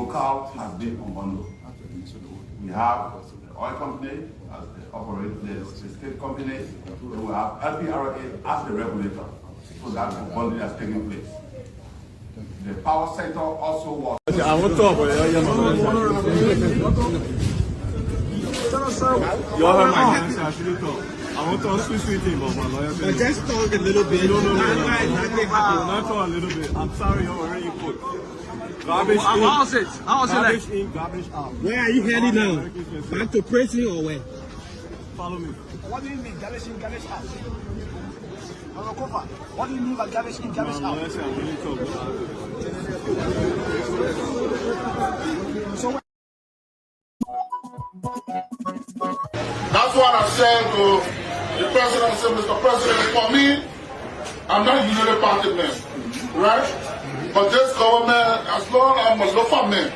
locale has been unbundled. We have the oil company as the operator, the state company, and we have LPRA as the regulator. So that unbundling has taken place. The power sector also was. I want to talk, but you all have my hands, I shouldn't talk. I want to switch thing, but my lawyer said. Just talk a little bit. No. Not talk a little bit. I'm sorry, you already put. Garbage in. How's it? Garbage in, garbage out. Where are you heading now? Back to prison or where? Follow me. What do you mean, garbage in, garbage out? What do you mean by garbage in, garbage out? Lawyer said I'm willing to talk. So that's what I said to the president. I said, Mr. President, for me, I'm not a unity party man, right? But this government, as long as I'm a local man,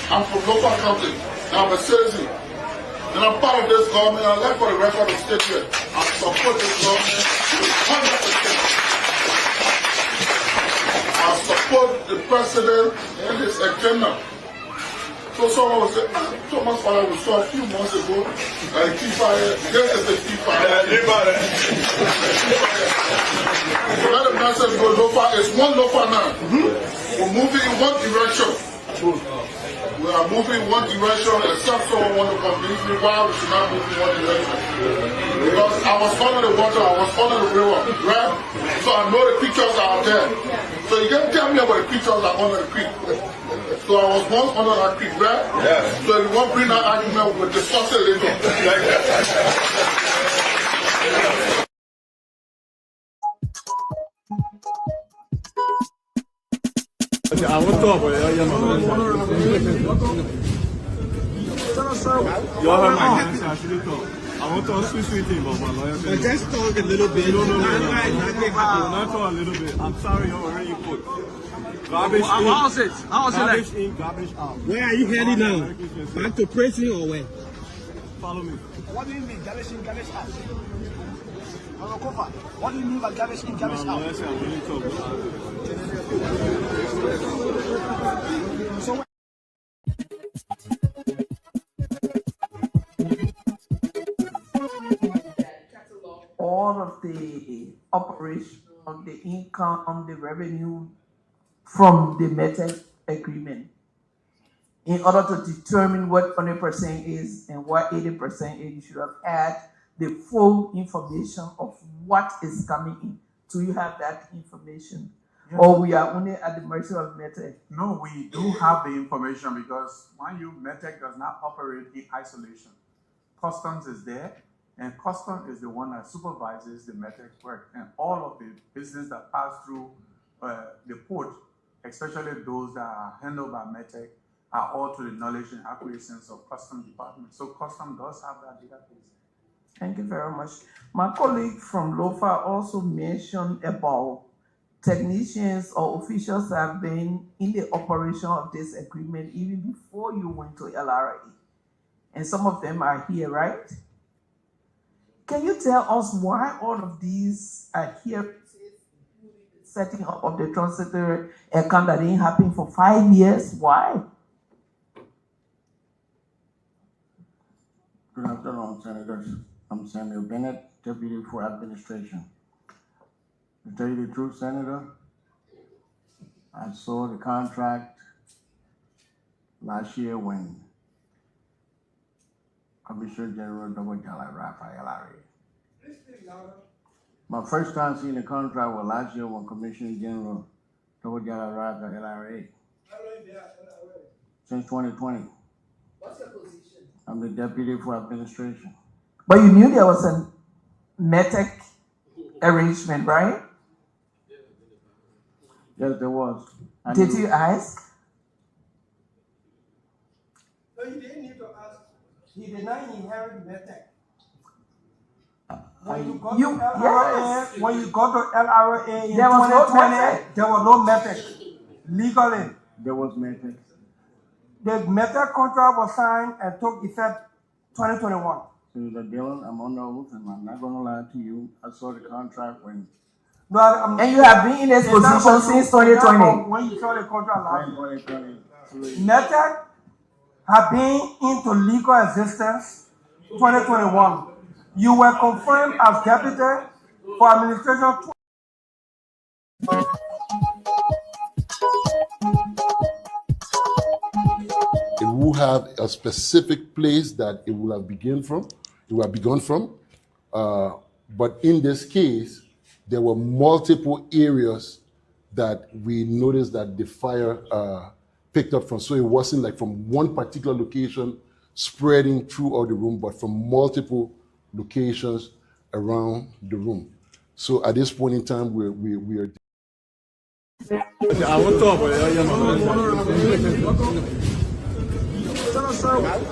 I'm from local country, and I'm a citizen, and I'm part of this government. I'd like for the record to state here, I support this government 100%. I support the president and his agenda. So someone will say, Thomas Fire we saw a few months ago, keep fire, this is the keep fire. So let the message go local, it's one local now. We're moving in one direction. We are moving in one direction, except someone want to convince me why we should not move in one direction. Because I was under the water, I was under the river, right? So I know the pictures are out there. So you can tell me about the pictures that are under the creek. So I was once under that creek, right? Yeah. So if you want to bring that argument, we'll discuss it later. I want to talk, but you all have my hands, I shouldn't talk. I want to switch thing, but my lawyer said. Just talk a little bit. No. Not talk a little bit. I'm sorry, you already put. Garbage in. How's it? Garbage in, garbage out. Where are you heading now? Back to prison or where? Follow me. what do you mean, garbage in, garbage out? What do you mean by garbage in, garbage out? Lawyer said I'm willing to talk. So all of the operation of the income, the revenue from the METEC agreement in order to determine what 100% is and what 80% is. You should have had the full information of what is coming in. Do you have that information? Yeah. Or we are only at the mercy of METEC? No, we do have the information because, mind you, METEC does not operate in isolation. Customs is there, and Customs is the one that supervises the METEC work. And all of the business that pass through the port, especially those that are handled by METEC, are all to the knowledge and acquiescence of Customs Department. So Customs does have that database. Thank you very much. My colleague from LOFA also mentioned about technicians or officials that have been in the operation of this agreement even before you went to LRA. And some of them are here, right? Can you tell us why all of these are here? Setting up of the transitory account that didn't happen for 5 years? Why? Good afternoon, Senators. I'm Samuel Bennett, Deputy for Administration. To tell you the truth, Senator, I saw the contract last year when Commissioner General Double Jala Rafa LRA. My first time seeing the contract was last year when Commissioner General Double Jala Rafa LRA. Since 2020. What's your position? I'm the Deputy for Administration. But you knew there was a METEC arrangement, right? Yes, there was. Did you ask? No, you didn't need to ask. He did not inherit METEC. When you go to LRA, when you go to LRA in 2020, there was no METEC legally. There was METEC. The METEC contract was signed and took effect 2021. Senator Dillon, I'm on the oath and I'm not going to lie to you. I saw the contract when. No, and you have been in this position since 2020. When you saw the contract last year. 2020. METEC have been into legal existence 2021. You were confirmed as deputy for administration. It will have a specific place that it will have begun from. But in this case, there were multiple areas that we noticed that the fire picked up from. So it wasn't like from one particular location spreading throughout the room, but from multiple locations around the room. So at this point in time, we are. I want to talk, but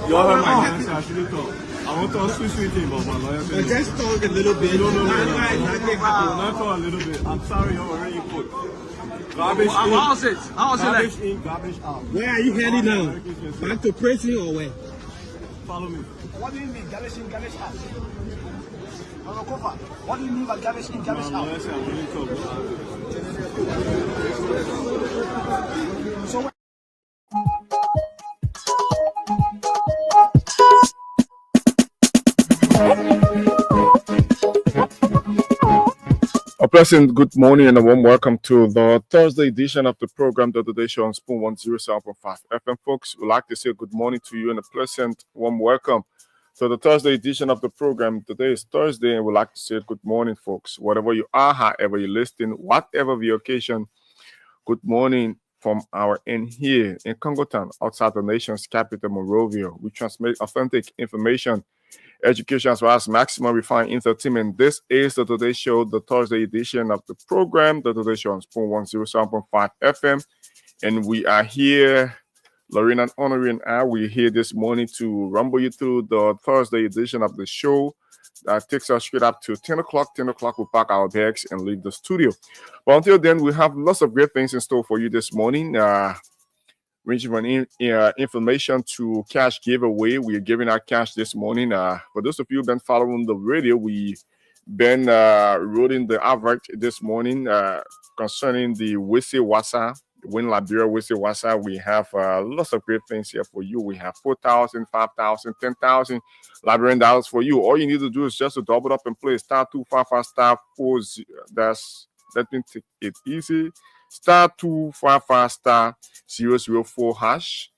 y'all have my answer. I shouldn't talk. I want to switch with him, but my lawyer said. Just talk a little bit. No. Not talk a little bit. I'm sorry, you're already put. Garbage in. How's it? Garbage in, garbage out. Where are you heading now? Back to prison or where? Follow me. What do you mean, garbage in, garbage out? What do you mean by garbage in, garbage out? Lawyer said I wouldn't talk. So A pleasant good morning and a warm welcome to the Thursday edition of the program, The Today Show on Spoon 107.5 FM. Folks, we'd like to say good morning to you and a pleasant warm welcome to the Thursday edition of the program. Today is Thursday and we'd like to say good morning, folks. Whatever you are, however you're listening, whatever the occasion, good morning from our end here in Congo Town, outside the nation's capital, Monrovia. We transmit authentic information, education, as well as maximum refined entertainment. This is the Today Show, the Thursday edition of the program, the Today Show on Spoon 107.5 FM. And we are here, Lorena and Honorine and I, we're here this morning to rumble you through the Thursday edition of the show. That takes us straight up to 10 o'clock. 10 o'clock, we pack our bags and leave the studio. But until then, we have lots of great things in store for you this morning. Ranging from information to cash giveaway. We are giving out cash this morning. For those of you who've been following the radio, we've been reading the average this morning concerning the Wisi Wasa, Win Liberia Wisi Wasa. We have lots of great things here for you. We have 4,000, 5,000, 10,000 Liberian dollars for you. All you need to do is just to double up and play *255*40. Let me take it easy. *255*004 hash,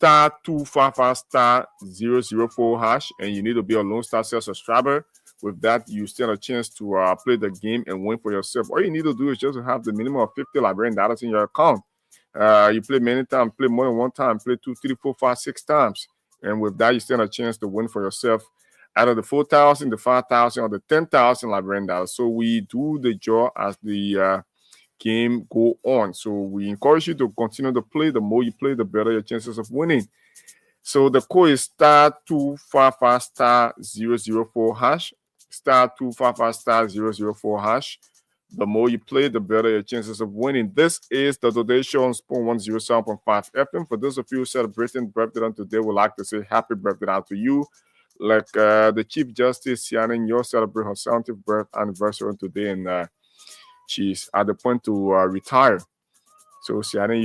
*255*004 hash, and you need to be a Lone Star Sales subscriber. With that, you stand a chance to play the game and win for yourself. All you need to do is just to have the minimum of 50 Liberian dollars in your account. You play many times, play more than one time, play 2, 3, 4, 5, 6 times, and with that, you stand a chance to win for yourself out of the 4,000, the 5,000, or the 10,000 Liberian dollars. So we do the draw as the game go on. So we encourage you to continue to play. The more you play, the better your chances of winning. So the code is *255*004 hash, *255*004 hash. The more you play, the better your chances of winning. This is the Today Show on Spoon 107.5 FM. For those of you celebrating birthday on today, we'd like to say happy birthday out to you. Like the Chief Justice, Sianen, you're celebrating her 70th birth anniversary on today, and she's at the point to retire. So Sianen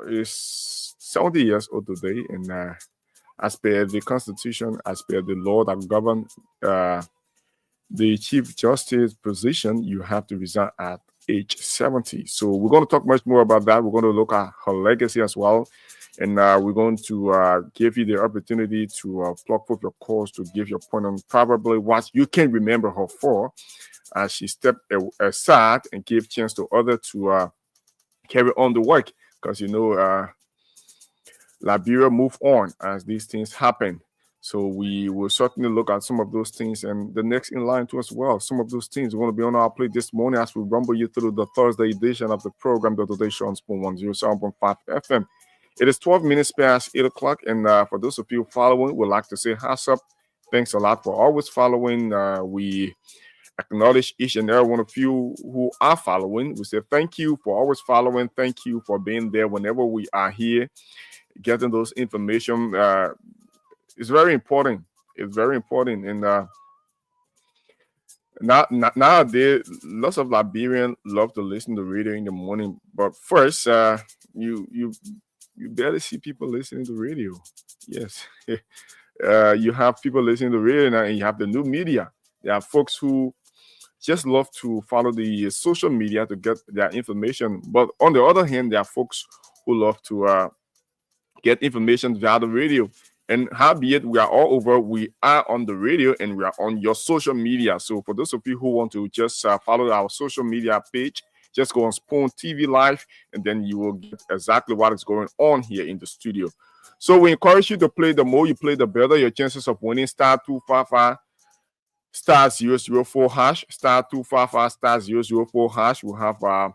is 70 years old today, and as per the Constitution, as per the law that governs the Chief Justice position, you have to resign at age 70. So we're going to talk much more about that. We're going to look at her legacy as well. And we're going to give you the opportunity to plug forth your calls to give your point on probably what you can remember her for, as she stepped aside and gave chance to others to carry on the work. Because, you know, Liberia move on as these things happen. So we will certainly look at some of those things, and the next in line to as well. Some of those things are going to be on our plate this morning as we rumble you through the Thursday edition of the program, The Today Show on Spoon 107.5 FM. It is 12 minutes past 8 o'clock, and for those of you following, we'd like to say how's up. Thanks a lot for always following. We acknowledge each and every one of you who are following. We say thank you for always following. Thank you for being there whenever we are here, getting those information. It's very important. It's very important. And Nowadays, lots of Liberians love to listen to radio in the morning. But first, you barely see people listening to radio. Yes, you have people listening to radio now, and you have the new media. There are folks who just love to follow the social media to get their information. But on the other hand, there are folks who love to get information via the radio. And howbeit we are all over, we are on the radio and we are on your social media. So for those of you who want to just follow our social media page, just go on Spoon TV Live, and then you will get exactly what is going on here in the studio. So we encourage you to play. The more you play, the better your chances of winning. Star 255 star 004 hash, star 255 star 004 hash. We'll have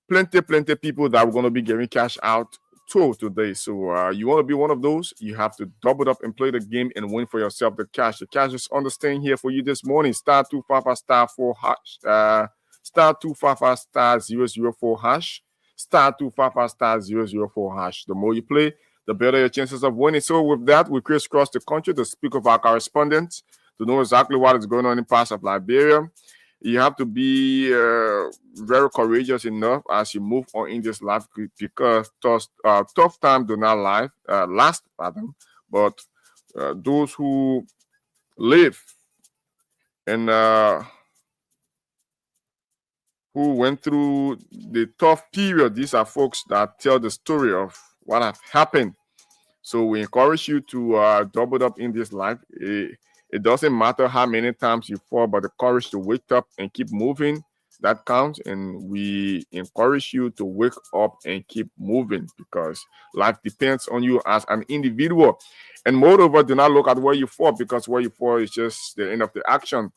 plenty people that we're going to be giving cash out to today. So you want to be one of those, you have to double up and play the game and win for yourself the cash. The cash is on the stand here for you this morning. Star 255 star 4 hash, star 255 star 004 hash, star 255 star 004 hash. The more you play, the better your chances of winning. So with that, we crisscross the country to speak of our correspondents, to know exactly what is going on in parts of Liberia. You have to be very courageous enough as you move on in this life, because tough times do not last, but those who live and who went through the tough period, these are folks that tell the story of what have happened. So we encourage you to double up in this life. It doesn't matter how many times you fall, but the courage to wake up and keep moving, that counts. And we encourage you to wake up and keep moving, because life depends on you as an individual. And moreover, do not look at where you fall, because where you fall is just the end of the action.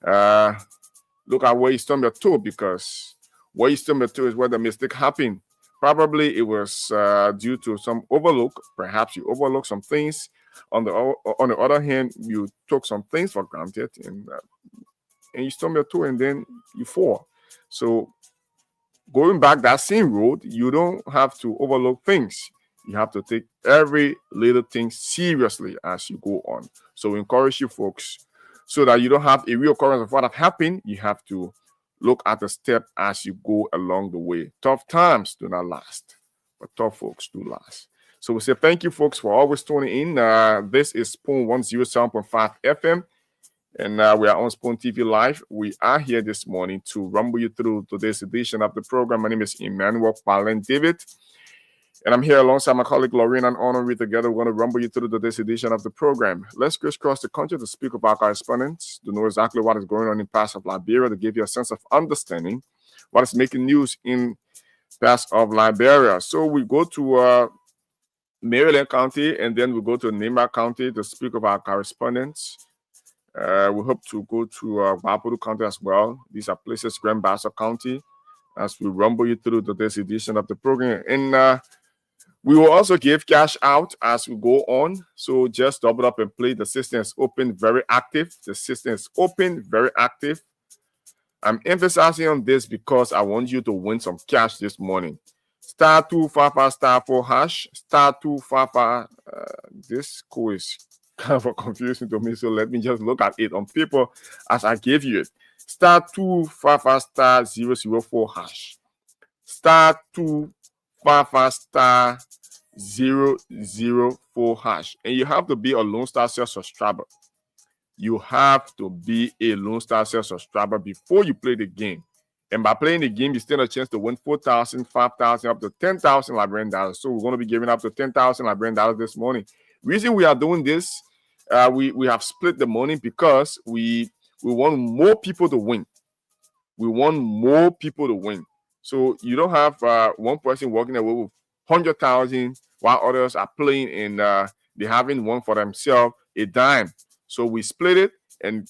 Look at where you stumble your toe, because where you stumble your toe is where the mistake happened. Probably it was due to some overlook. Perhaps you overlooked some things. On the other hand, you took some things for granted, and you stumble your toe, and then you fall. So going back that same road, you don't have to overlook things. You have to take every little thing seriously as you go on. So we encourage you folks, so that you don't have a reoccurrence of what have happened. You have to look at the step as you go along the way. Tough times do not last, but tough folks do last. So we say thank you, folks, for always tuning in. This is Spoon 107.5 FM, and we are on Spoon TV Live. We are here this morning to rumble you through today's edition of the program. My name is Emmanuel Palen David, and I'm here alongside my colleague Lorena and Honor. Together, we're going to rumble you through today's edition of the program. Let's crisscross the country to speak about correspondents, to know exactly what is going on in parts of Liberia, to give you a sense of understanding what is making news in parts of Liberia. So we go to Maryland County, and then we go to Nimba County to speak of our correspondents. We hope to go to Wapodu County as well. These are places, Grand Bassa County, as we rumble you through today's edition of the program. And we will also give cash out as we go on. So just double up and play. The system is open, very active. The system is open, very active. I'm emphasizing on this because I want you to win some cash this morning. Star 255 star 4 hash, star 255. This code is kind of confusing to me, so let me just look at it on paper as I gave you it. Star 255 star 004 hash, star 255 star 004 hash, and you have to be a Lone Star Cell subscriber. You have to be a Lone Star Cell subscriber before you play the game. And by playing the game, you stand a chance to win 4,000, 5,000, up to 10,000 Liberian dollars. So we're going to be giving up to 10,000 Liberian dollars this morning. Reason we are doing this, we have split the money because we want more people to win. We want more people to win. So you don't have one person walking away with 100,000 while others are playing and they haven't won for themselves a dime. So we split it, and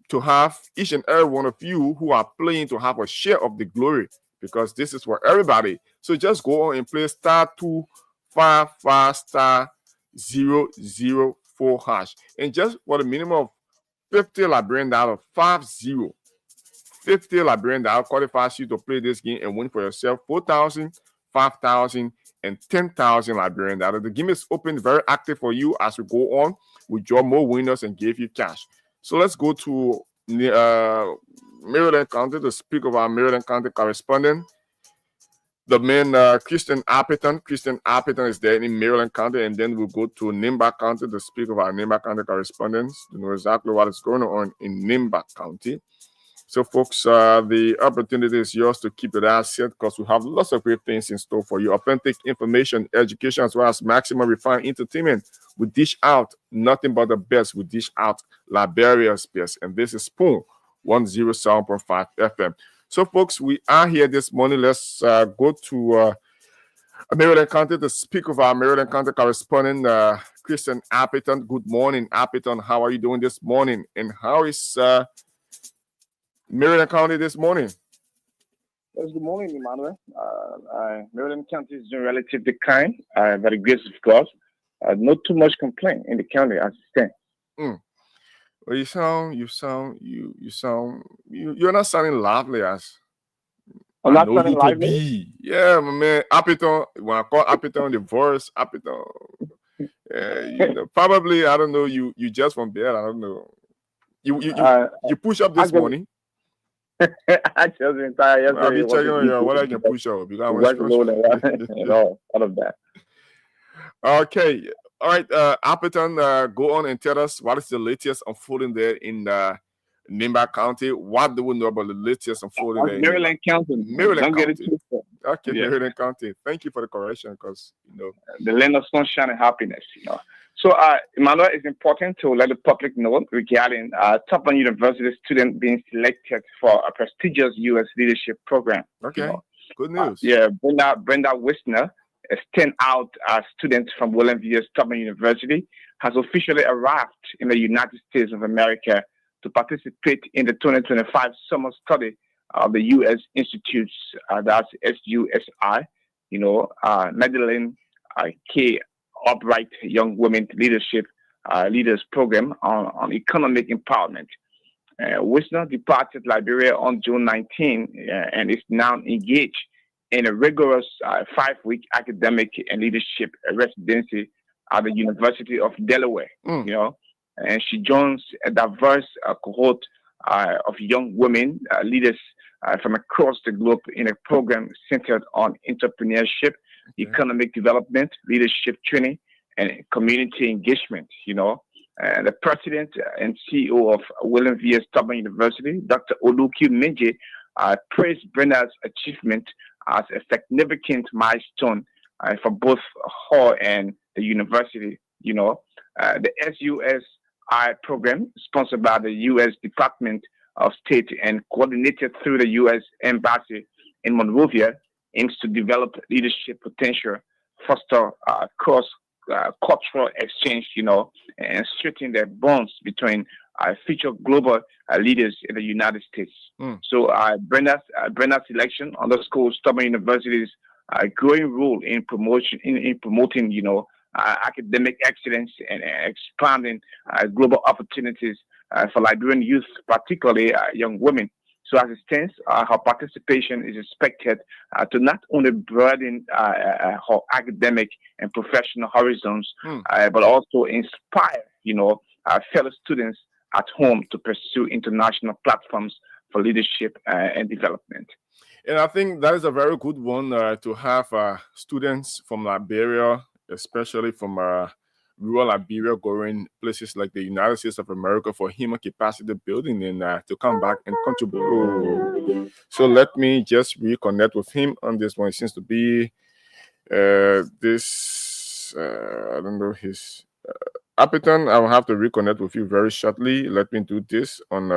to have each and every one of you who are playing to have a share of the glory, because this is for everybody. So just go on and play star 255 star 004 hash, and just for the minimum of 50 Liberian dollars, 50 Liberian dollars qualifies you to play this game and win for yourself 4,000, 5,000, and 10,000 Liberian dollars. The game is open, very active for you as we go on. We draw more winners and give you cash. So let's go to Maryland County to speak of our Maryland County correspondent. The man, Christian Appleton. Christian Appleton is there in Maryland County, and then we'll go to Nimba County to speak of our Nimba County correspondents to know exactly what is going on in Nimba County. So, folks, the opportunity is yours to keep your eyes set because we have lots of great things in store for you. Authentic information, education, as well as maximum refined entertainment. We dish out nothing but the best. We dish out Liberia's best. And this is Spoon 107.5 FM. So, folks, we are here this morning. Let's go to Maryland County to speak of our Maryland County correspondent, Christian Appleton. Good morning, Appleton. How are you doing this morning? And how is Maryland County this morning? Yes, good morning, Emmanuel. Maryland County is doing relatively kind, by the grace of God. Not too much complaint in the county as it stands. Well, you're not sounding lively as I'm not sounding lively. Yeah, my man. Appleton, when I call Appleton the voice, Appleton. Probably, I don't know, you just from there, I don't know. You push up this morning. I just entire I'll be checking on what I can push up. You got all of that. Okay. All right, Appleton, go on and tell us what is the latest unfolding there in Nimba County. What do we know about the latest unfolding there? Maryland County. Maryland Don't County. get it too far. Okay, yeah. Maryland County. Thank you for the correction, because the land of sunshine and happiness. So, Emmanuel, it's important to let the public know regarding Tubman University student being selected for a prestigious U.S. leadership program. Okay, good news. Brenda Wisner, a standout student from William V. Tubman University, has officially arrived in the United States of America to participate in the 2025 summer study of the U.S. Institutes, that's SUSI, Madeline K. Upright Young Women Leadership Leaders Program on economic empowerment. Wisner departed Liberia on June 19 and is now engaged in a rigorous 5-week academic and leadership residency at the University of Delaware. And she joins a diverse cohort of young women leaders from across the globe in a program centered on entrepreneurship, economic development, leadership training, and community engagement. The president and CEO of William V. Tubman University, Dr. Oluki Minje, praised Brenda's achievement as a significant milestone for both her and the university. The SUSI program, sponsored by the U.S. Department of State and coordinated through the U.S. Embassy in Monrovia, aims to develop leadership potential, foster cross-cultural exchange, and strengthen the bonds between future global leaders in the United States. So Brenda's selection underscores Tubman University's growing role in promoting, academic excellence and expanding global opportunities for Liberian youth, particularly young women. So as it stands, her participation is expected to not only broaden her academic and professional horizons, but also inspire, fellow students at home to pursue international platforms for leadership and development. And I think that is a very good one to have students from Liberia, especially from rural Liberia, going places like the United States of America for human capacity building and to come back and contribute. So let me just reconnect with him on this one. It seems to be this, I don't know, his Appleton. I will have to reconnect with you very shortly. Let me do this on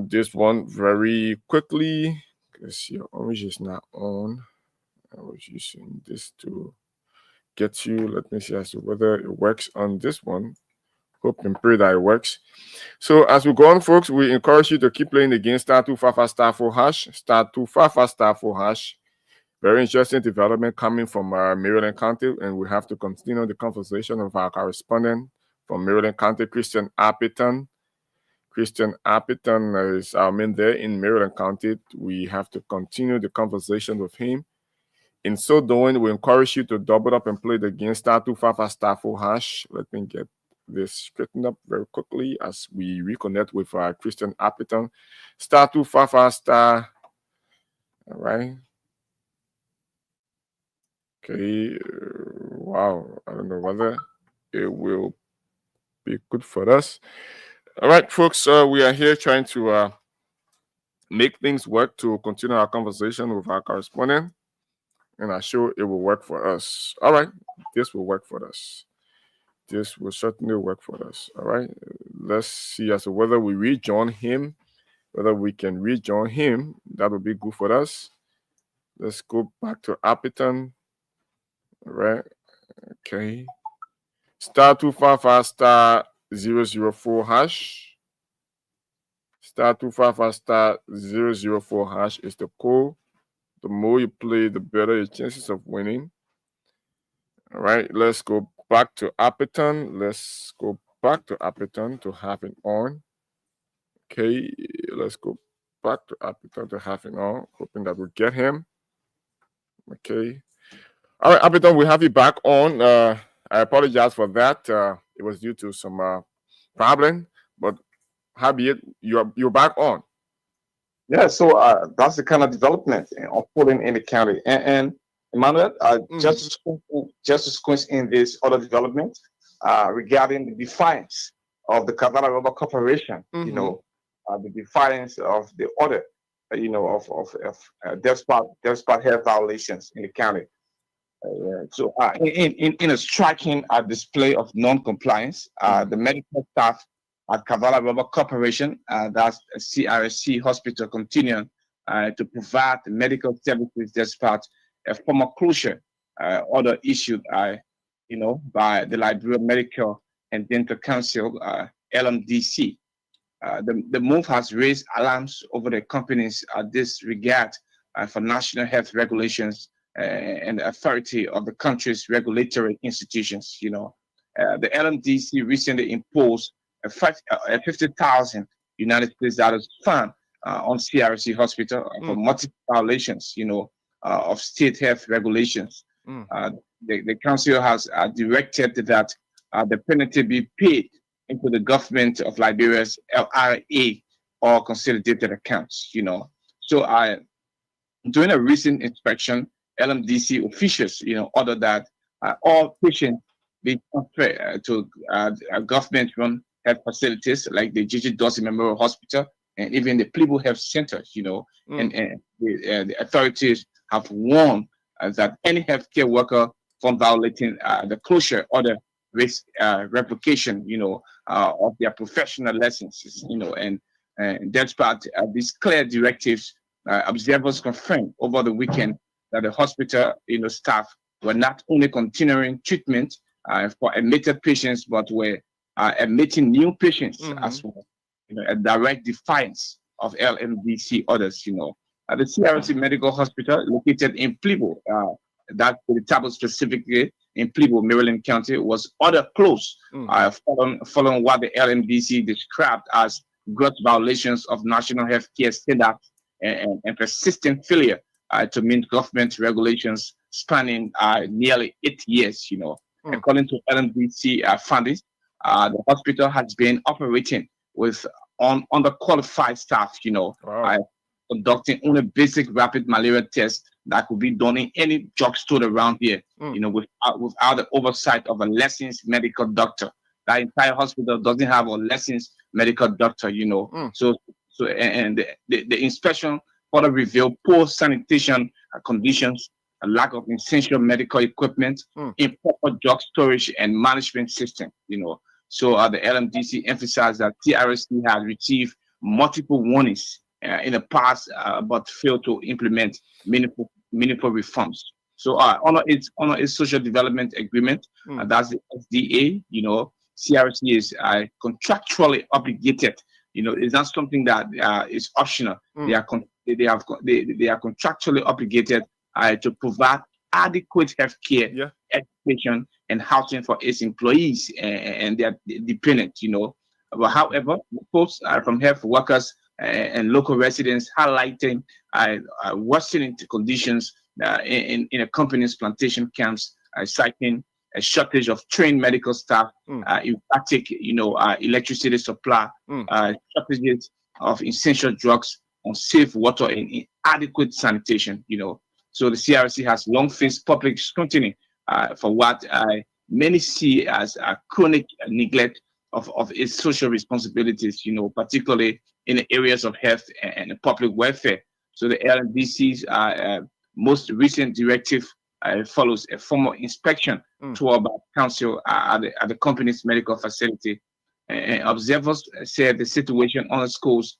this one very quickly because your orange is not on. I was using this to get you. Let me see as to whether it works on this one. Hope and pray that it works. So as we go on, folks, we encourage you to keep playing the game. *255*4#, *255*4#. Very interesting development coming from Maryland County, and we have to continue the conversation of our correspondent from Maryland County, Christian Appleton. Christian Appleton is our man there in Maryland County. We have to continue the conversation with him. In so doing, we encourage you to double up and play the game *255*4#. Let me get this straightened up very quickly as we reconnect with Christian Appleton. Star 255 star. All right. Okay. Wow. I don't know whether it will be good for us. All right, folks. We are here trying to make things work to continue our conversation with our correspondent, and I'm sure it will work for us. All right. This will work for us. This will certainly work for us. All right. Let's see as to whether we rejoin him, whether we can rejoin him. That would be good for us. Let's go back to Appleton. All right. Okay. Star 255 star 004 hash. Star 255 star 004 hash is the code. The more you play, the better your chances of winning. All right. Let's go back to Appleton. Let's go back to Appleton to have it on. Okay, let's go back to Appleton to have it on. Hoping that we'll get him. Okay. All right, Appleton, we have you back on. I apologize for that. It was due to some problem, but howbeit you're back on. Yeah, so that's the kind of development unfolding in the county. And Emmanuel, just to squeeze in this other development regarding the defiance of the Kavala Rubber Corporation, you know, the defiance of the order, you know, of despot health violations in the county. So in a striking display of non-compliance, the medical staff at Kavala Rubber Corporation, that's CRSC Hospital, continue to provide medical services despite a former closure order issued, you know, by the Liberia Medical and Dental Council, LMDC. The move has raised alarms over the company's disregard for national health regulations and the authority of the country's regulatory institutions. You know, the LMDC recently imposed a 50,000 United States dollars fine on CRC Hospital for multiple violations, you know, of state health regulations. The council has directed that the penalty be paid into the government of Liberia's LRA or consolidated accounts. You know, so during a recent inspection, LMDC officials, you know, ordered that all patients be transferred to government-run health facilities like the Gigi Dorsey Memorial Hospital and even the Plibo Health Center, you know, and the authorities have warned that any healthcare worker from violating the closure order risks replication, you know, of their professional licenses, you know, and that's part of these clear directives. Observers confirmed over the weekend that the hospital, you know, staff were not only continuing treatment for admitted patients, but were admitting new patients as well. You know, a direct defiance of LMDC orders. You know, the CRC Medical Hospital located in Plibo, that the table specifically in Plibo, Maryland County, was ordered closed following what the LMDC described as gross violations of national health care standards and persistent failure to meet government regulations spanning nearly 8 years. You know, according to LMDC funding, the hospital has been operating with underqualified staff. You know, conducting only basic rapid malaria tests that could be done in any drugstore around here. You know, without the oversight of a licensed medical doctor. That entire hospital doesn't have a licensed medical doctor. You know, so and the inspection further revealed poor sanitation conditions, a lack of essential medical equipment, improper drug storage and management system. You know, so the LMDC emphasized that TRSC has received multiple warnings in the past, but failed to implement meaningful reforms. So honor its social development agreement, that's the SDA. You know, CRC is contractually obligated. You know, it's not something that is optional. They are contractually obligated to provide adequate health care, education, and housing for its employees and their dependents. You know, but however, reports from health workers and local residents highlighting worsening conditions in a company's plantation camps, citing a shortage of trained medical staff, erratic, electricity supply, shortages of essential drugs, unsafe water, and inadequate sanitation. So the CRC has long faced public scrutiny for what many see as a chronic neglect of its social responsibilities, particularly in the areas of health and public welfare. So the LNDC's most recent directive follows a formal inspection toward council at the company's medical facility. And observers said the situation underscores,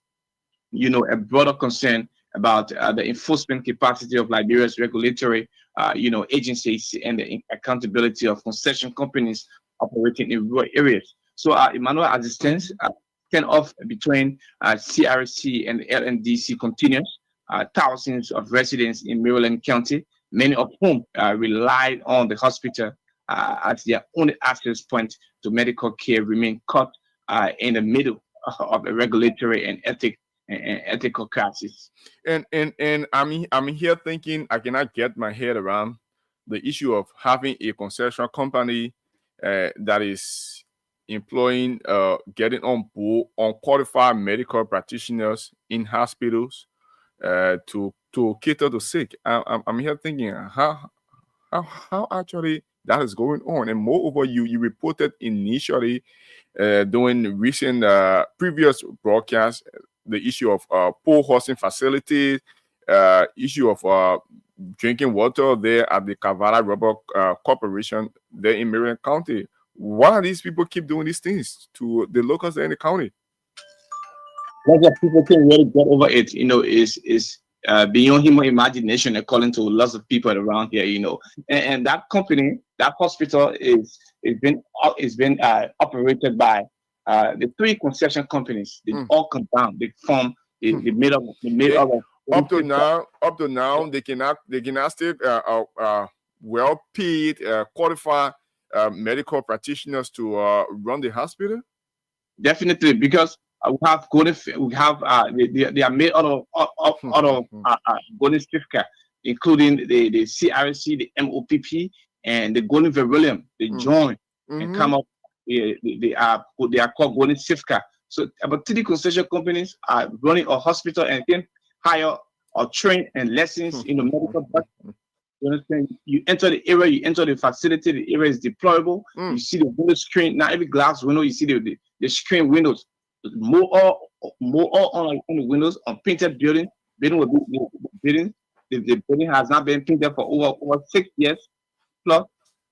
a broader concern about the enforcement capacity of Liberia's regulatory, agencies and the accountability of concession companies operating in rural areas. So, Emmanuel, as it stands, standoff between CRC and LNDC continues. Thousands of residents in Maryland County, many of whom relied on the hospital as their only access point to medical care, remain caught in the middle of a regulatory and ethical crisis. And I'm here thinking I cannot get my head around the issue of having a concession company that is employing, getting on board unqualified medical practitioners in hospitals to cater to sick. I'm here thinking how actually that is going on. And moreover, you reported initially during recent previous broadcasts the issue of poor hosting facilities, issue of drinking water there at the Cavara Rubber Corporation there in Maryland County. Why do these people keep doing these things to the locals there in the county? What people can really get over it, is beyond human imagination, according to lots of people around here, And that company, that hospital is been operated by the three concession companies. They all come down. They form the middle of up to now they cannot stay well paid qualified medical practitioners to run the hospital. Definitely, because we have they are made out of golden certificate, including the CRC, the MOPP, and the golden beryllium. They join and come up. They are called golden certificate. So about 3 concession companies are running a hospital and can hire or train and lessons in the medical. You understand? You enter the area, you enter the facility. The area is deployable. You see the window screen. Not every glass window. You see the screen windows. More on the windows on painted building. Building will be building. The building has not been painted for over 6 years plus.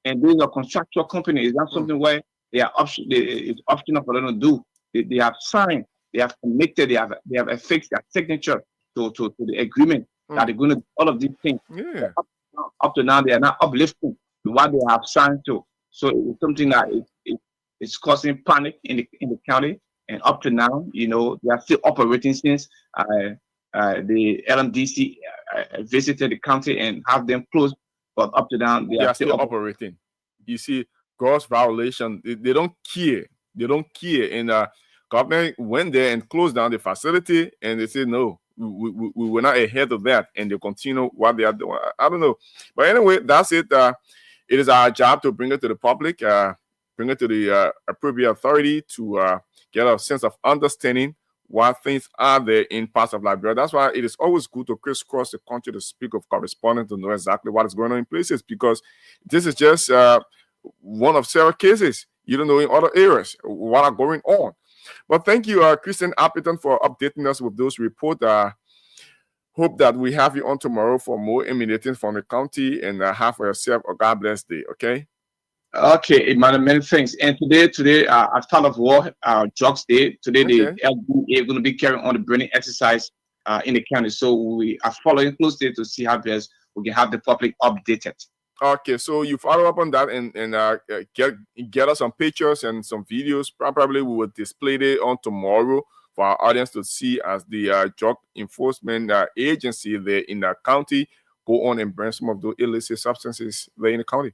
And being a contractual company is not something where it's optional for them to do. They have signed, they have committed, they have affixed their signature to the agreement that they're going to do all of these things. Yeah. Up to now, they are not uplifting what they have signed to. So it's something that it's causing panic in the county. And up to now, they are still operating since the LMDC visited the county and have them closed. But up to now, they are still operating. You see, gross violation. They don't care. They don't care. And government went there and closed down the facility, and they said no. We were not ahead of that, and they continue what they are doing. I don't know, but anyway, that's it. It is our job to bring it to the public, bring it to the appropriate authority to get a sense of understanding what things are there in parts of Liberia. That's why it is always good to crisscross the country to speak with correspondents to know exactly what is going on in places, because this is just one of several cases. You don't know in other areas what are going on. But thank you, Christian Appleton, for updating us with those reports. Hope that we have you on tomorrow for more emanating from the county, and have for yourself a God bless day, okay? Okay, Emmanuel, many thanks. And today, as part of World Drugs Day, today the LBA is going to be carrying on the burning exercise in the county. So we are following closely to see how best we can have the public updated. Okay, so you follow up on that and get us some pictures and some videos. Probably we will display it on tomorrow for our audience to see as the drug enforcement agency there in the county go on and burn some of those illicit substances there in the county.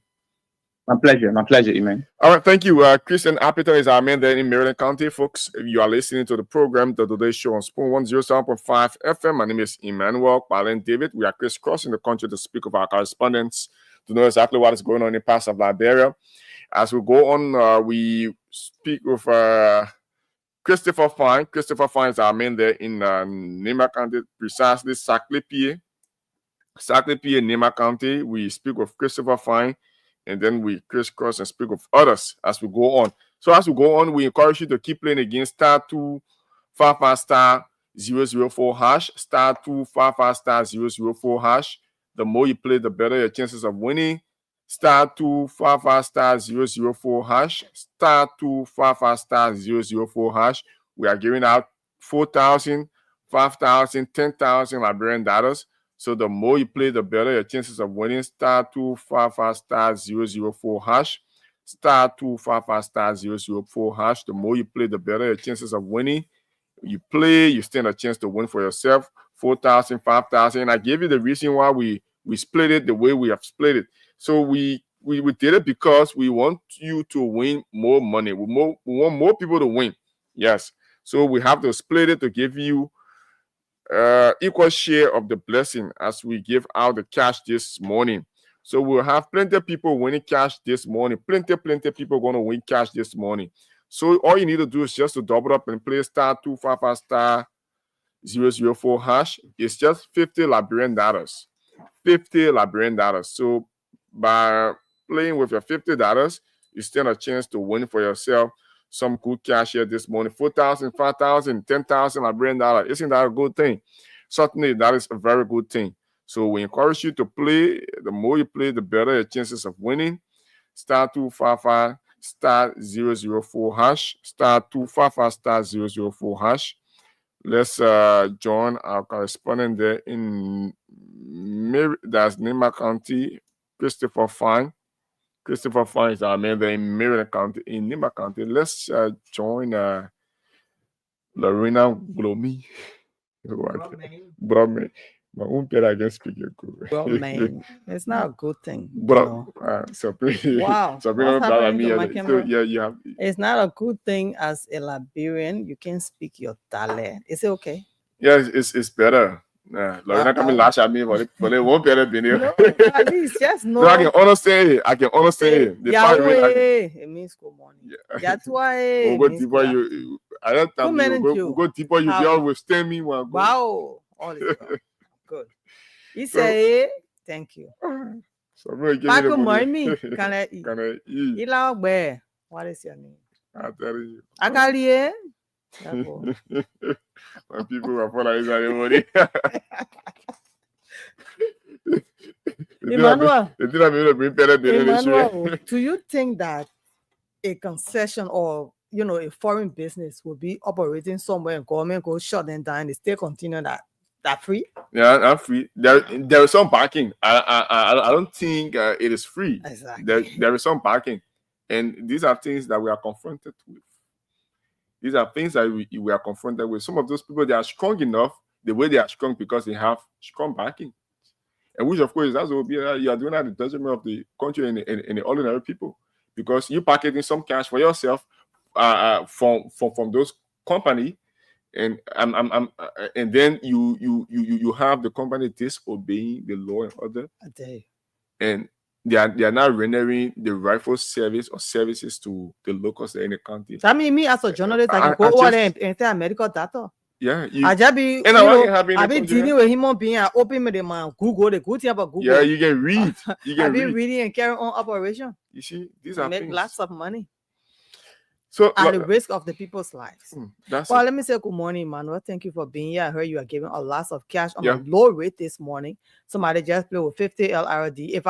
My pleasure, Iman. All right, thank you. Christian Appleton is our man there in Maryland County, folks. You are listening to the program, The Today Show on Spoon 107.5 FM. My name is Emmanuel Balen David. We are crisscrossing the country to speak of our correspondents to know exactly what is going on in parts of Liberia. As we go on, we speak with Christopher Fine. Christopher Fine is our man there in Nema County, precisely Saclay, PA. Saclay, PA, Nema County. We speak with Christopher Fine, and then we crisscross and speak with others as we go on. So as we go on, we encourage you to keep playing against *255*004# *255*004#. The more you play, the better your chances of winning. *255*004# *255*004#. We are giving out 4,000, 5,000, 10,000 Liberian dollars. So the more you play, the better your chances of winning. *255*004# *255*004#. The more you play, the better your chances of winning. You play, you stand a chance to win for yourself. 4,000, 5,000. I gave you the reason why we split it the way we have split it. So we did it because we want you to win more money. We want more people to win. Yes. So we have to split it to give you equal share of the blessing as we give out the cash this morning. So we'll have plenty of people winning cash this morning. Plenty of people going to win cash this morning. So all you need to do is just to double up and play *255*004#. It's just 50 Liberian dollars. 50 Liberian dollars. So by playing with your $50, you stand a chance to win for yourself some good cash here this morning. 4,000, 5,000, 10,000 Liberian dollars. Isn't that a good thing? Certainly, that is a very good thing. So we encourage you to play. The more you play, the better your chances of winning. *255*004# *255*004#. Let's join our correspondent there in that's Nema County, Christopher Fine. Christopher Fine is our man there in Maryland County, in Nema County. Let's join Lorena Glomy. Brotman. My own pet I can speak it good. Brotman. It's not a good thing. Wow. It's not a good thing as a Liberian. You can speak your dialect. Is it okay? Yeah, it's better. Lorena coming lash at me for they won't better be there. No, at least just know. No, I can understand it. Yahweh, it means good morning. Yahweh. We'll go deeper. We'll go deeper. You be always stand me one. Wow. All is well. Good. He say, thank you. So good morning. Can I eat? Where? What is your name? I'll tell you. Akalie. When people are following everybody. Emmanuel, Emmanuel, do you think that a concession or a foreign business will be operating somewhere and government goes shut them down and they still continue that free? Yeah, I'm free. There is some backing. I don't think it is free. Exactly. There is some backing, and these are things that we are confronted with. These are things that we are confronted with. Some of those people, they are strong enough the way they are strong because they have strong backing, and which of course that's what you are doing at the detriment of the country and the ordinary people, because you packing some cash for yourself from those companies. And and then you have the company disobeying the law and order, and they are now rendering the rightful service or services to the locals in the county. That means me as a journalist, I can go over there and say medical data. Yeah, I be dealing with human being. I open my Google, the good thing about Google. Yeah, you can read. I be reading and carry on operation. You see, these are make things. Lots of money. So at the risk of the people's lives. Well, let me say good morning, Emmanuel. Thank you for being here. I heard you are giving a lot of cash on a low rate this morning. Somebody just played with 50 LRD. If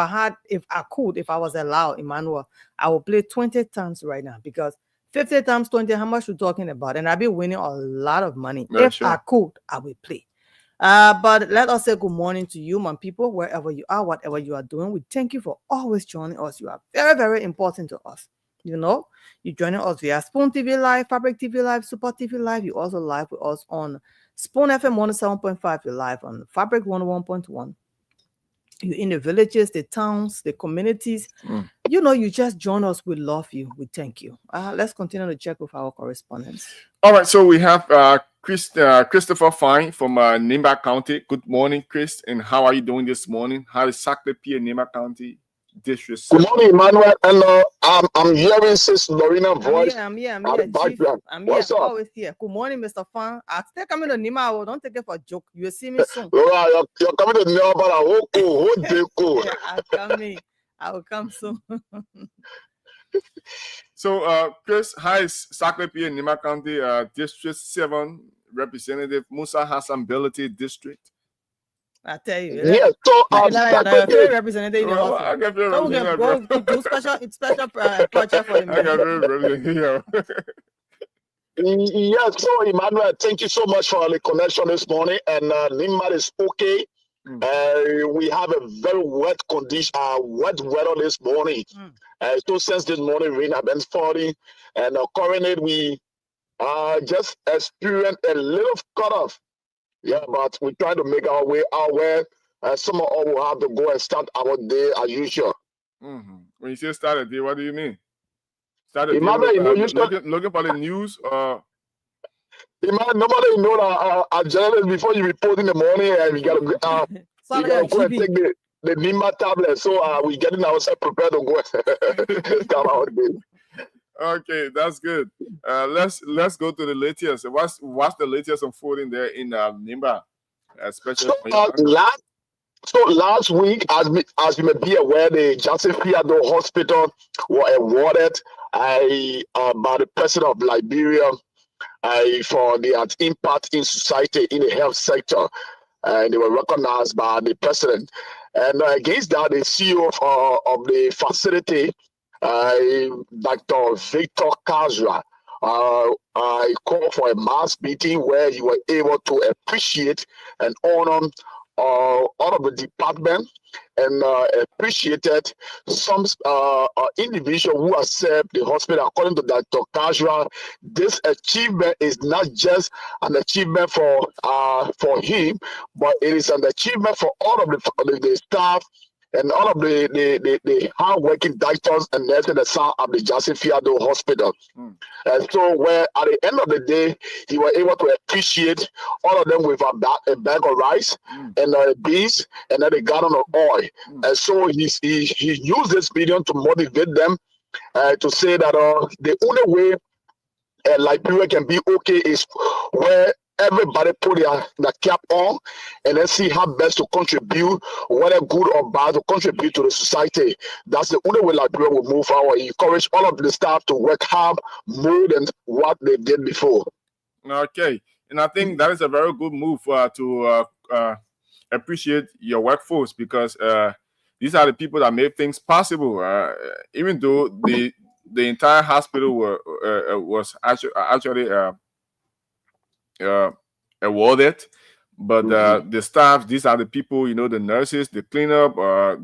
I was allowed, Emmanuel, I would play 20 times right now, because 50 times 20, how much we're talking about? And I'll be winning a lot of money. I could, I will play. But let us say good morning to you, my people, wherever you are, whatever you are doing. We thank you for always joining us. You are very, very important to us. You're joining us via Spoon TV Live, Fabric TV Live, Super TV Live. You also live with us on Spoon FM 107.5. You're live on Fabric 101.1. You're in the villages, the towns, the communities. You just join us. We love you. We thank you. Let's continue to check with our correspondents. All right. So we have Christopher Fine from Nema County. Good morning, Chris. And how are you doing this morning? How is Saclay, PA, Nema County District Good 7. morning, Emmanuel. And I'm hearing Sis Lorena voice. I'm here, at the Chief. background. I'm here, What's up? always here. Good morning, Mr. Fan. I still coming to Nima. Don't take it for a joke. You will see me soon. You're coming to know about a whole day. Yeah, I'm coming. I will come soon. So, Chris, how is Saklepi in Nima County, District 7 Representative Musa Hassan Ability District? I tell you. Yes, so Saklepi representative in the Well, office. I can feel So we can go to do special project for him. I can feel representative. Yes, so Emmanuel, thank you so much for the connection this morning. And Nima is okay. We have a very wet condition, wet weather this morning. So since this morning, rain has been falling, and currently we just experienced a little cutoff. Yeah, but we try to make our way out where some of us will have to go and start our day as usual. When you say start a day, what do you mean? Start a day looking for the news? Nobody know that a journalist before you report in the morning, and we gotta go and take the Nima tablet. So we getting ourselves prepared to go start our day. Okay, that's good. Let's go to the latest. What's the latest unfolding there in Nimba, especially last week, as you may be aware, the Johnson Fiado Hospital were awarded by the president of Liberia for their impact in society in the health sector. And they were recognized by the president. And against that, the CEO of the facility, Dr. Victor Kazra, I called for a mass meeting where you were able to appreciate and honor all of the department and appreciated some individual who have served the hospital. According to Dr. Kazra, this achievement is not just an achievement for him, but it is an achievement for all of the staff and all of the hard-working doctors and nurses that serve at the Johnson Fiado Hospital. And so where at the end of the day, he was able to appreciate all of them with a bag of rice and beans, and then a gallon of oil. And so he used this medium to motivate them to say that the only way Liberia can be okay is where everybody put their cap on and then see how best to contribute, whether good or bad, to contribute to the society. That's the only way Liberia will move forward. Encourage all of the staff to work hard more than what they did before. Okay, and I think that is a very good move to appreciate your workforce, because these are the people that make things possible. Even though the entire hospital was actually awarded, but the staff, these are the people, the nurses, the cleanup,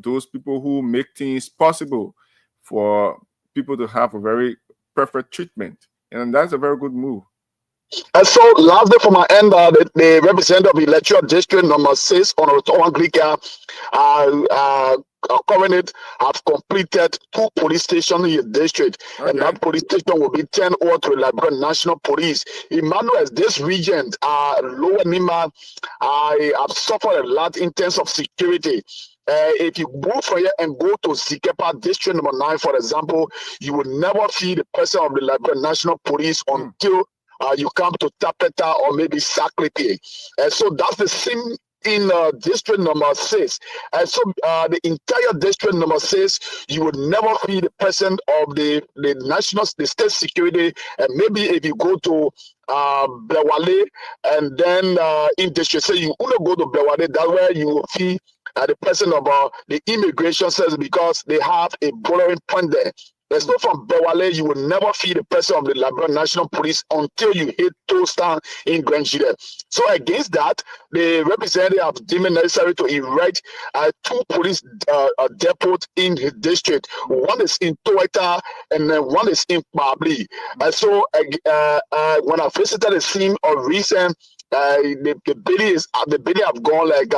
those people who make things possible for people to have a very perfect treatment, and that's a very good move. And so, lastly, from my end, the representative of Electoral District number 6 on Ottawa Anglican currently have completed 2 police stations in the district, and that police station will be turned over to the Liberian National Police. Emmanuel, this region, Lower Nima, I have suffered a lot in terms of security. If you move from here and go to Zikepa District number 9, for example, you will never see the presence of the Liberian National Police until you come to Tapeta or maybe Saklepi. And so that's the same in district number 6. And so the entire district number 6, you would never see the presence of the state security. And maybe if you go to Blewale and then in district, say you only go to Blewale, that's where you will see the presence of the immigration service, because they have a bordering point there. There's no from Bewale, you will never feel the presence of the Liberian National Police until you hit Toaston in Grand Jude. So against that, the representative have deemed it necessary to erect 2 police depots in his district. One is in Toeta and then one is in Pabli. And so when I visited the scene of recent, the building have gone like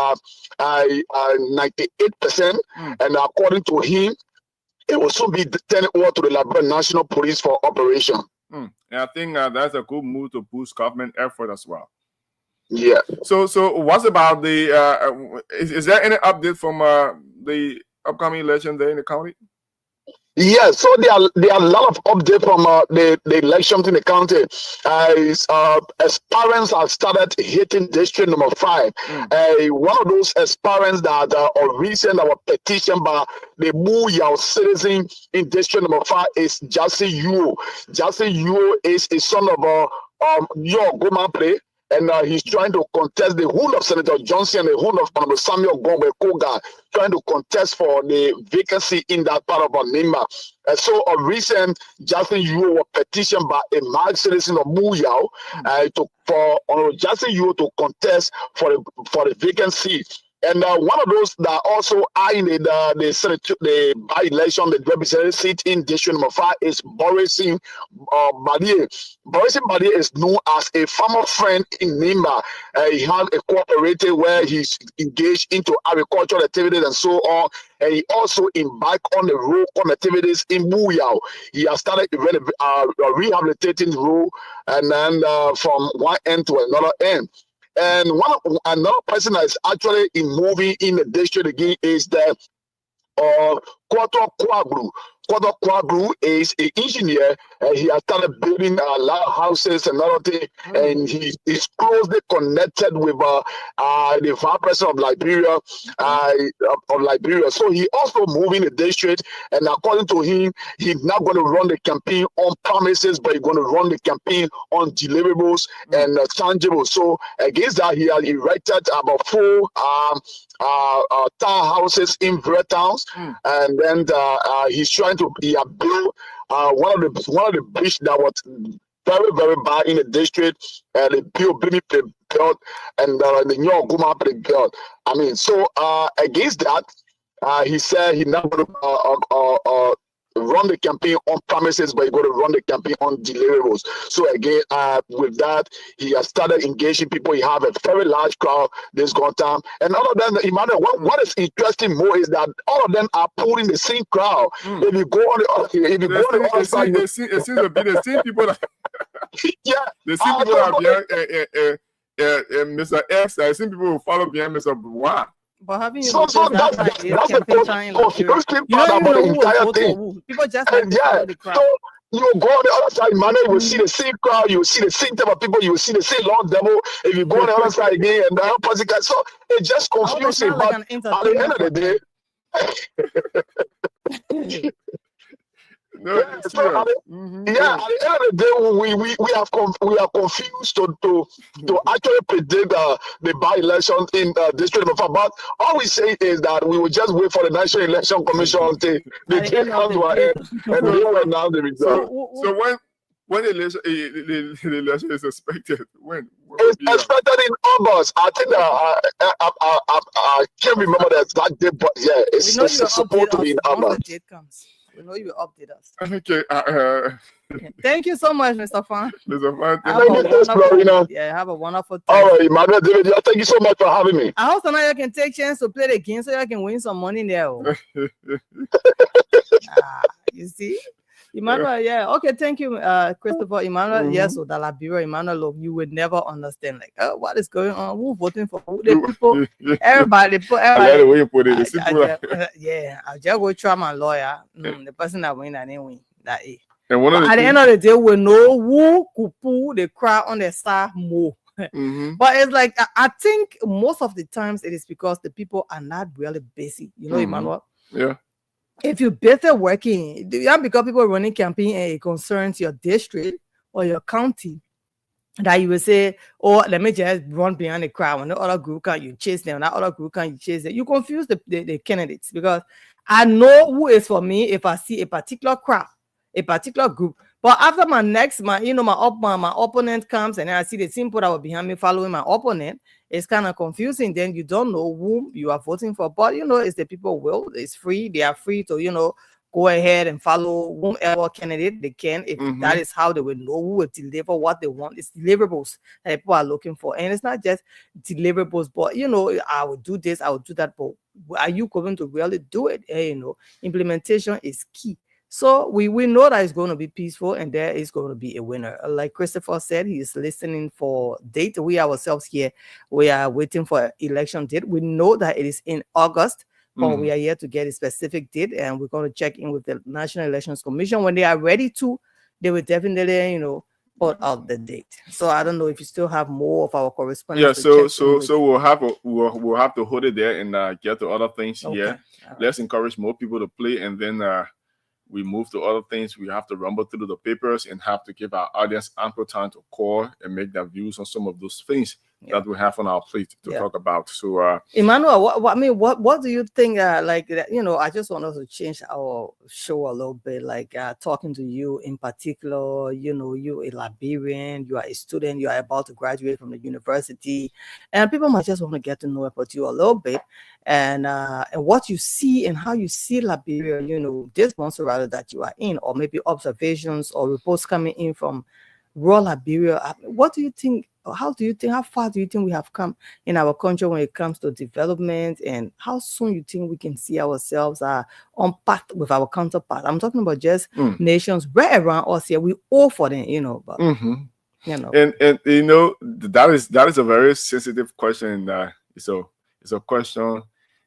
98%, and according to him, it will soon be turned over to the Liberian National Police for operation. And I think that's a good move to boost government effort as well. Yeah. So what's about the? Is there any update from the upcoming election there in the county? Yeah, so there are a lot of updates from the elections in the county. Aspirants have started hitting district number 5. One of those aspirants that are recent our petition by the Muyao citizen in district number 5 is Jassy Yu. Jassy Yu is a son of Yo Goma Play. And he's trying to contest the whole of Senator Johnson and the whole of Honorable Samuel Gombe Koga, trying to contest for the vacancy in that part of Onima. So a recent Justin Yu was petitioned by a marked citizen of Muyao for Justin Yu to contest for the vacancy. And one of those that also are in the by-election, the representative seat in district number 5 is Borising Badier. Borising Badier is known as a farmer friend in Nimba. He has a cooperative where he's engaged into agricultural activities and so on. And he also embarked on the road connectivities in Muyao. He has started rehabilitating the road and then from one end to another end. And another person that is actually moving in the district again is the Kwato Kwagru. Kwato Kwagru is an engineer, and he has started building a lot of houses and other things, and he is closely connected with the vice president of Liberia, So he also moving the district, and according to him, he's not going to run the campaign on promises, but he's going to run the campaign on deliverables and tangibles. So against that, he has erected about 4 townhouses in various towns, and then he's trying to build one of the bridges that was very, very bad in the district, and the built and the new Guma built. I mean, so against that, he said he's not going to run the campaign on promises, but he's going to run the campaign on deliverables. So again, with that, he has started engaging people. He have a very large crowd this time. And all of them, Emmanuel, what is interesting more is that all of them are pulling the same crowd. If you go on the other side, it seems to be the same people that the same people that are behind Mr. X. I see people who follow behind Mr. Bois. But having that's the confusing part about the entire thing. People just the crowd. So you go on the other side, man, you will see the same crowd, you will see the same type of people, you will see the same Lord devil. If you go on the other side again, and the opposite, so it's just confusing. But at the end of the day, at the end of the day, we are confused to actually predict the by-election in district of But all we say is that we will just wait for the National Election Commission until the day comes to an end, and they will announce the result. So when the election is expected, when it's expected in August. I think I can't remember the exact date, but yeah, it's supposed to be in August. We know you will update us. Okay. Thank you so much, Mr. Fan. Mr. Fan, have a wonderful time. All right, Emmanuel David, thank you so much for having me. I hope now you can take chance to play the game so you can win some money there. You see? Emmanuel, okay, thank you, Christopher. Emmanuel, yes, so the Liberia, Emmanuel, look, you would never understand, like, what is going on? Who voting for who? The people, everybody. I like the way you put it. I just go try my lawyer. The person that win, I didn't win. That is. And at the end of the day, we know who could pull the crowd on the star more. But it's like, I think most of the times it is because the people are not really busy. You know, Emmanuel? Yeah. If you're better working, not because people are running campaign and it concerns your district or your county, that you will say, oh, let me just run behind the crowd. When the other group can you chase them, that other group can you chase them. You confuse the candidates, because I know who is for me if I see a particular crowd, a particular group. But after my opponent comes and then I see the same people that were behind me following my opponent, it's kind of confusing. Then you don't know whom you are voting for. But, it's the people will. It's free. They are free to, go ahead and follow whomever candidate they can. If that is how they will know who will deliver what they want. It's deliverables that people are looking for. And it's not just deliverables, but, I will do this, I will do that. But are you going to really do it? Implementation is key. So we know that it's going to be peaceful and there is going to be a winner. Like Christopher said, he is listening for date. We ourselves here, we are waiting for election date. We know that it is in August. But we are here to get a specific date, and we're going to check in with the National Elections Commission. When they are ready to, they will definitely, put out the date. So I don't know if you still have more of our correspondence. Yeah, so we'll have to hold it there and get to other things here. Right. Let's encourage more people to play, and then we move to other things. We have to rumble through the papers and have to give our audience ample time to call and make their views on some of those things that we have on our plate to talk about. So, Emmanuel, what do you think? I just want us to change our show a little bit. Like talking to you in particular, you a Liberian, you are a student, you are about to graduate from the university, and people might just want to get to know about you a little bit, and what you see and how you see Liberia, this Montserrat that you are in, or maybe observations or reports coming in from rural Liberia. What do you think? How far do you think we have come in our country when it comes to development, and how soon you think we can see ourselves on path with our counterpart? I'm talking about just nations right around us here. We all for them, but and that is a very sensitive question. It's a question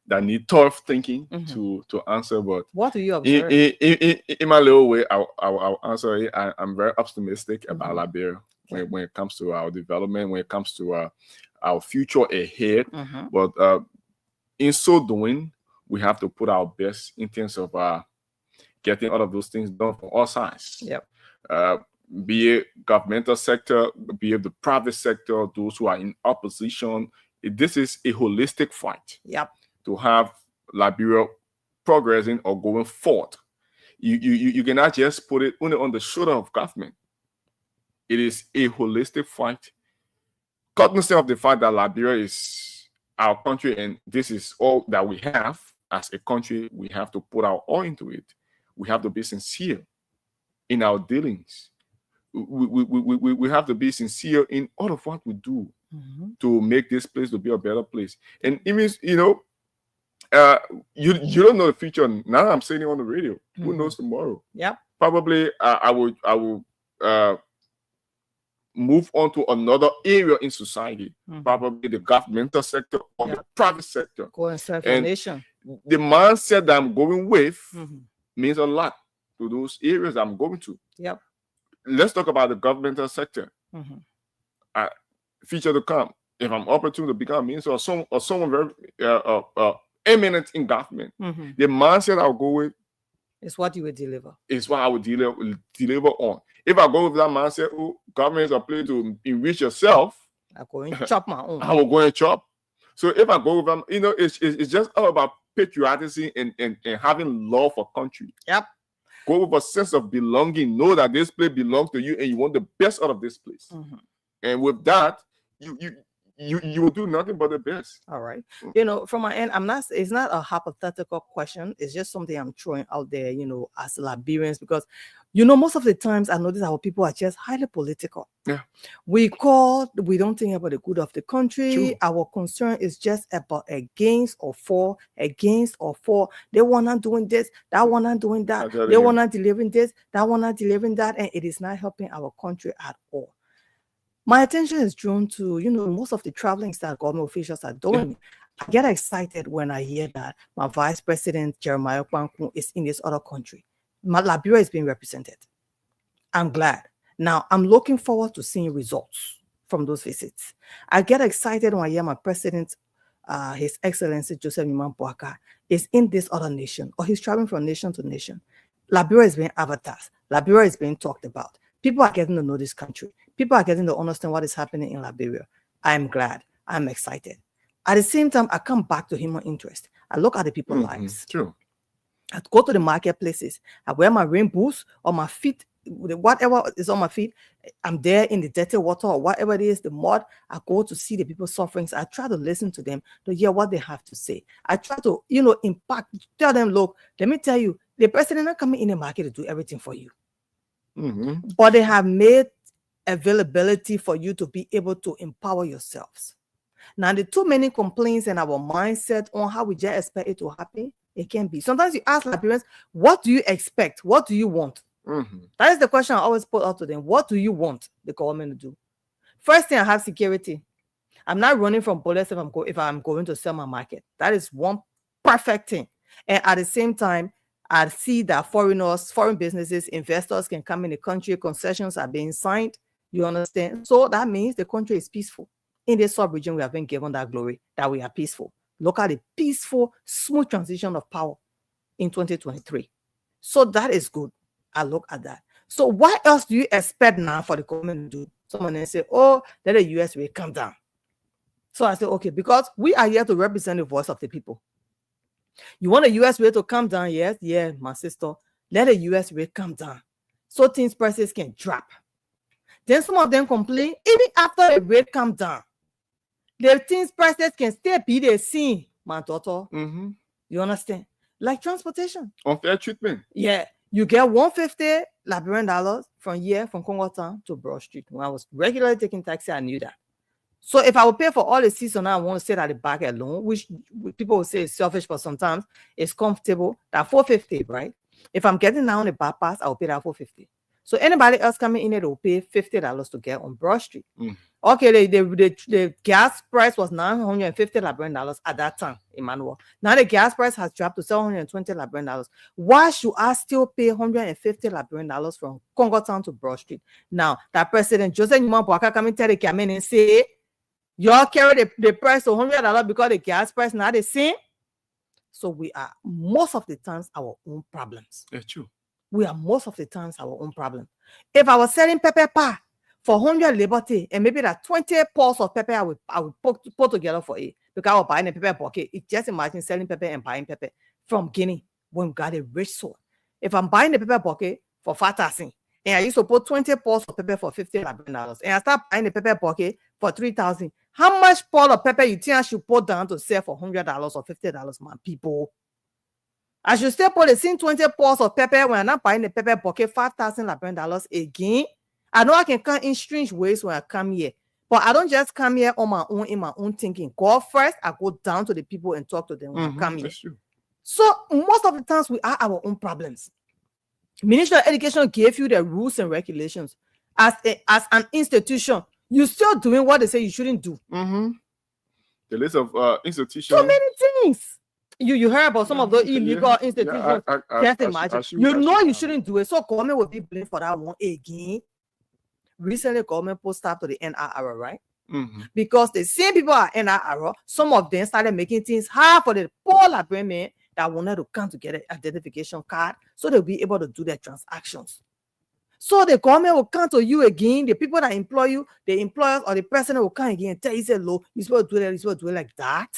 that need tough thinking to answer. But what do you observe? In my little way, I'll answer it. I'm very optimistic about Liberia when it comes to our development, when it comes to our future ahead. But in so doing, we have to put our best in terms of getting all of those things done for all sides. Be it governmental sector, be it the private sector, those who are in opposition. This is a holistic fight. To have Liberia progressing or going forward. You cannot just put it only on the shoulder of government. It is a holistic fight. Cognizant of the fact that Liberia is our country and this is all that we have as a country, we have to put our all into it. We have to be sincere in our dealings. We have to be sincere in all of what we do to make this place to be a better place. And it means, you don't know the future. Now I'm saying it on the radio. Who knows tomorrow? Probably I will move on to another area in society, probably the governmental sector or the private sector. Go and serve the nation. The mindset that I'm going with means a lot to those areas I'm going to. Let's talk about the governmental sector. Future to come. If I'm opportune to become a minister or someone very eminent in government, the mindset I'll go with is what you would deliver. It's what I would deliver on. If I go with that mindset, governments are playing to enrich yourself, I'm going to chop my own. I will go and chop. So if I go with them, it's just all about patriotism and having love for country. Go with a sense of belonging. Know that this place belongs to you and you want the best out of this place. And with that, you will do nothing but the best. All right. From my end, it's not a hypothetical question. It's just something I'm throwing out there, as Liberians, because, most of the times I notice our people are just highly political. We don't think about the good of the country. True. Our concern is just about against or for. They want not doing this, that one not doing that. They want not delivering this, that one not delivering that. And it is not helping our country at all. My attention is drawn to, most of the traveling that government officials are doing. I get excited when I hear that my Vice President, Jeremiah Kwanku, is in this other country. Liberia is being represented. I'm glad. Now, I'm looking forward to seeing results from those visits. I get excited when I hear my President, His Excellency Joseph Nyuman Boaka, is in this other nation, or he's traveling from nation to nation. Liberia is being advertised. Liberia is being talked about. People are getting to know this country. People are getting to understand what is happening in Liberia. I'm glad. I'm excited. At the same time, I come back to human interest. I look at the people's lives. True. I go to the marketplaces. I wear my rain boots on my feet, whatever is on my feet. I'm there in the dirty water or whatever it is, the mud. I go to see the people suffering. So I try to listen to them to hear what they have to say. I try to, impact, tell them, look, let me tell you, the president not coming in the market to do everything for you. But they have made availability for you to be able to empower yourselves. Now, the too many complaints and our mindset on how we just expect it to happen, it can be. Sometimes you ask Liberians, what do you expect? What do you want? That is the question I always put out to them. What do you want the government to do? First thing, I have security. I'm not running from bullets if I'm going to sell my market. That is one Perfect thing. And at the same time, I see that foreign businesses, investors can come in the country, concessions are being signed. You understand? So that means the country is peaceful. In the sub-region, we have been given that glory that we are peaceful. Look at the peaceful, smooth transition of power in 2023. So that is good. I look at that. So what else do you expect now for the government to do? Someone then say, oh, let the US rate come down. So I say, okay, because we are here to represent the voice of the people. You want the US rate to come down? Yes, yeah, my sister. Let the US rate come down so things prices can drop. Then some of them complain, even after the rate come down, the things prices can still be the same, my daughter. You understand? Like transportation. Unfair treatment. Yeah. You get $150 Liberian dollars from here, from Congo Town to Broad Street. When I was regularly taking taxi, I knew that. So if I would pay for all the season, I want to sit at the back alone, which people will say is selfish, but sometimes it's comfortable. That $450, right? If I'm getting down on the bypass, I'll pay that $450. So anybody else coming in there will pay $50 to get on Broad Street. Okay, the gas price was $950 Liberian dollars at that time, Emmanuel. Now the gas price has dropped to $720 Liberian dollars. Why should I still pay $150 Liberian dollars from Congo Town to Broad Street? Now that President Joseph Numa Boaka come and tell the Cameroon and say, y'all carry the price to $100 because the gas price not the same. So we are most of the times our own problems. That's true. We are most of the times our own problem. If I was selling pepper pie for 100 Liberty and maybe that 20 pots of pepper I would put together for it because I was buying a pepper bucket. It just imagine selling pepper and buying pepper from Guinea when we got a rich soil. If I'm buying the pepper bucket for 5,000 and I used to put 20 pots of pepper for $50 and I start buying the pepper bucket for 3,000, how much pot of pepper you think I should put down to sell for $100 or $50, man, people? I should still put the same 20 pots of pepper when I'm not buying the pepper bucket, $5,000 again. I know I can come in strange ways when I come here, but I don't just come here on my own, in my own thinking. Go first, I go down to the people and talk to them when I come here. True. So most of the times we are our own problems. Ministry of Education gave you the rules and regulations. As an institution, you're still doing what they say you shouldn't do. The list of institutions. So many things. You heard about some of those illegal institutions. Just imagine. You shouldn't do it. So government will be blamed for that one again. Recently, government put stop to the NRR, right? Because the same people at NRR, some of them started making things hard for the poor Liberian men that wanted to come to get an identification card so they'll be able to do their transactions. So the government will come to you again. The people that employ you, the employers or the president will come again and tell you, say, look, you're supposed to do that, you're supposed to do it like that.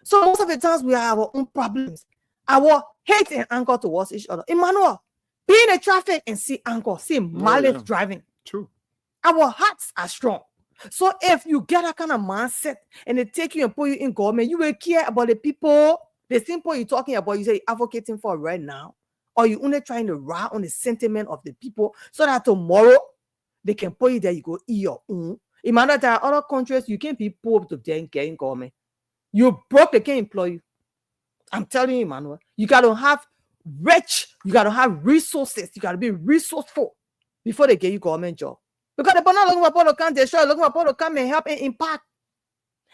So most of the times we have our own problems. Our hate and anger towards each other. Emmanuel, be in the traffic and see anger, see malice driving. True. Our hearts are strong. So if you get that kind of mindset and they take you and put you in government, you will care about the people, the simple you're talking about, you say advocating for right now, or you only trying to ride on the sentiment of the people so that tomorrow they can put you there, you go eat your own. Emmanuel, there are other countries you can't be poor to get in government. You broke, they can't employ you. I'm telling you, Emmanuel, you got to have you got to have resources, you got to be resourceful before they get you government job. Because they're not looking for people to come, they're sure looking for people to come and help and impact.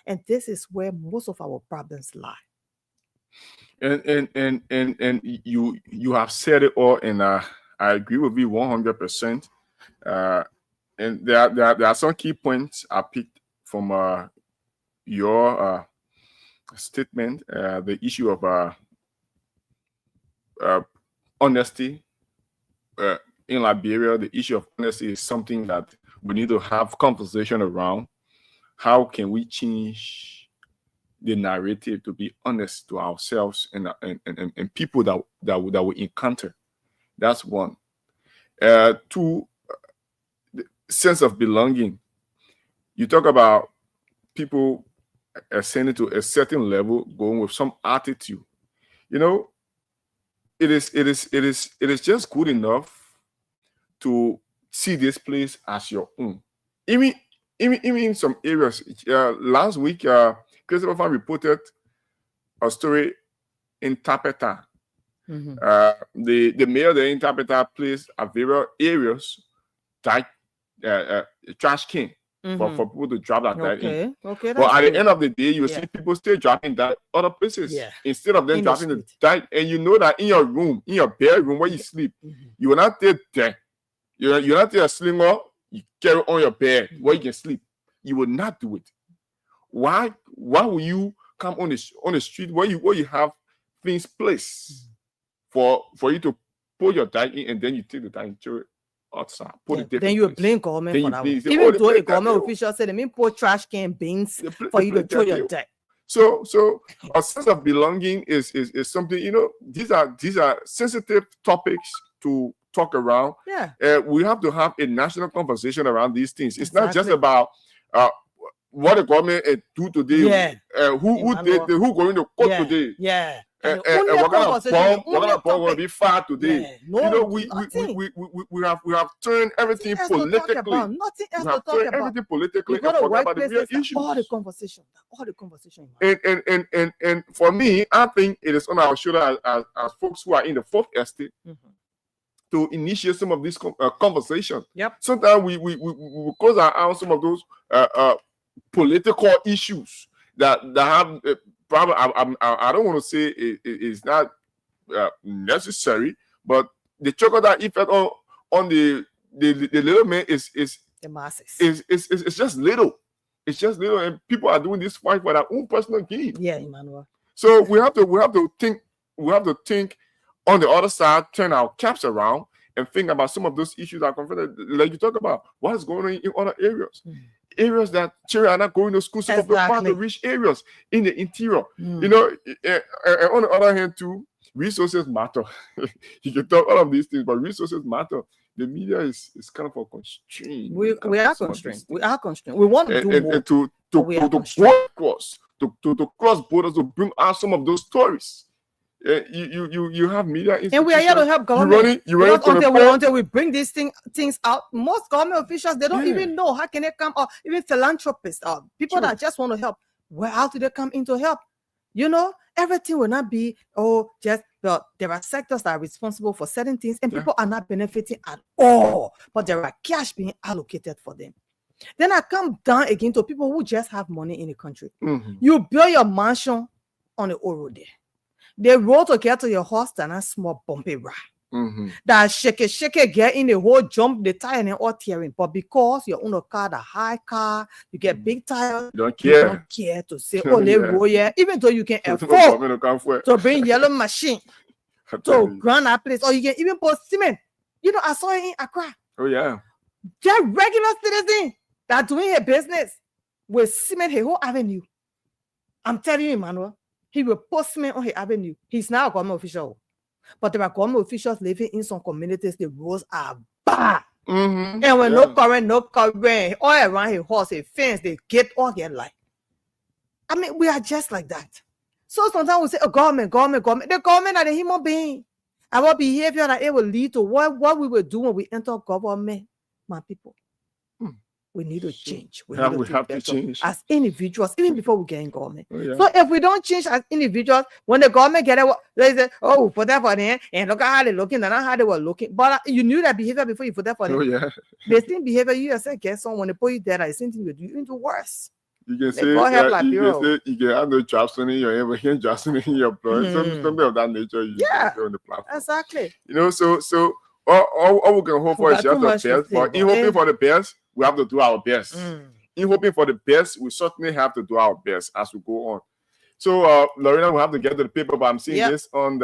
And this is where most of our problems lie. And you have said it all, and I agree with you 100%. And there are some key points I picked from your statement. The issue of honesty in Liberia. The issue of honesty is something that we need to have conversation around. How can we change the narrative to be honest to ourselves and people that we encounter? That's one. Two, the sense of belonging. You talk about people ascending to a certain level, going with some attitude. You know, it is just good enough to see this place as your own. Even in some areas. Last week, Christopher Fan reported a story in Tapeta. The mayor there in Tapeta placed at various areas trash can for people to drop that in. Okay, But that's at good. the end of the day, you see people still dropping that other places instead of them In the dropping the that. And you know that in your room, in your bedroom where you sleep, you will not take that. You're not take a slinger. You carry on your bed where you can sleep. You will not do it. Why will you come on the street where you have things placed for you to put your dye in, and then you take the dye and throw it outside? Then you blame government then for that one. say, Even though a they government official said they mean put trash can bins for you to throw your dye. So a sense of belonging is something, these are sensitive topics to talk around. We have to have a national conversation around these things. It's not just about what the government do today. Who going to court today. And what kind of bomb going to be fired today. We have turned everything politically. Nothing else We have to talk turned about. everything politically You go and to forget about the real workplaces, issues. all the conversation. And for me, I think it is on our shoulder as folks who are in the fourth estate to initiate some of this conversation. Sometimes we close our eyes on some of those political issues that have probably I don't want to say it's not necessary, but the trickle-down effect on the little man is the masses. It's just little. It's just little, and people are doing this fight for their own personal gain. Yeah, Emmanuel. So we have to think on the other side, turn our caps around and think about some of those issues that are confronted. Like you talk about what is going on in other areas. Areas that children are not going to school, some of the far to reach areas in the interior. And on the other hand, too, resources matter. You can talk all of these things, but resources matter. The media is kind of a constraint. We are constrained. We are constrained. We want to do more. And to cross borders to bring out some of those stories. You have media, and we are here to help government. Until we bring these things out, most government officials, they don't even know how can they come, or even philanthropists, or people that just want to help. How do they come in to help? Everything will not be there are sectors that are responsible for certain things, and people are not benefiting at all, but there are cash being allocated for them. Then I come down again to people who just have money in the country. You build your mansion on the old road there. They roll to get to your house and a small bumpy ride. That shake it, get in the whole jump, the tire and all tearing. But because you own a car, the high car, you get big tires, you don't care to say, they roll here, even though you can afford to bring yellow machine to ground that place, or you can even put cement. I saw it in Accra. Oh, yeah. Just regular citizens that doing a business with cement a whole avenue. I'm telling you, Emmanuel. He will post cement on his avenue. He's now a government official. But there are government officials living in some communities, the roads are bad. And when no current, all around his house, his fence, they get all get light. I mean, we are just like that. So sometimes we say, government. The government are the human being. And what behavior that it will lead to, what we will do when we enter government, my people. We need to change. We have to change as individuals, even before we get in government. So if we don't change as individuals, when the government get it, they say, for that for them, and look at how they're looking, and not how they were looking. But you knew that behavior before you put that for them. The same behavior you yourself get someone, when they put you there, the same thing you do, you into worse. You can say, you can have no jobs in your jobs in your employee, something of that nature. You can on the platform. Exactly. So all we can hope for is just the best. But in hoping for the best, we have to do our best. In hoping for the best, we certainly have to do our best as we go on. So, Lorena, we have to get to the paper, but I'm seeing this on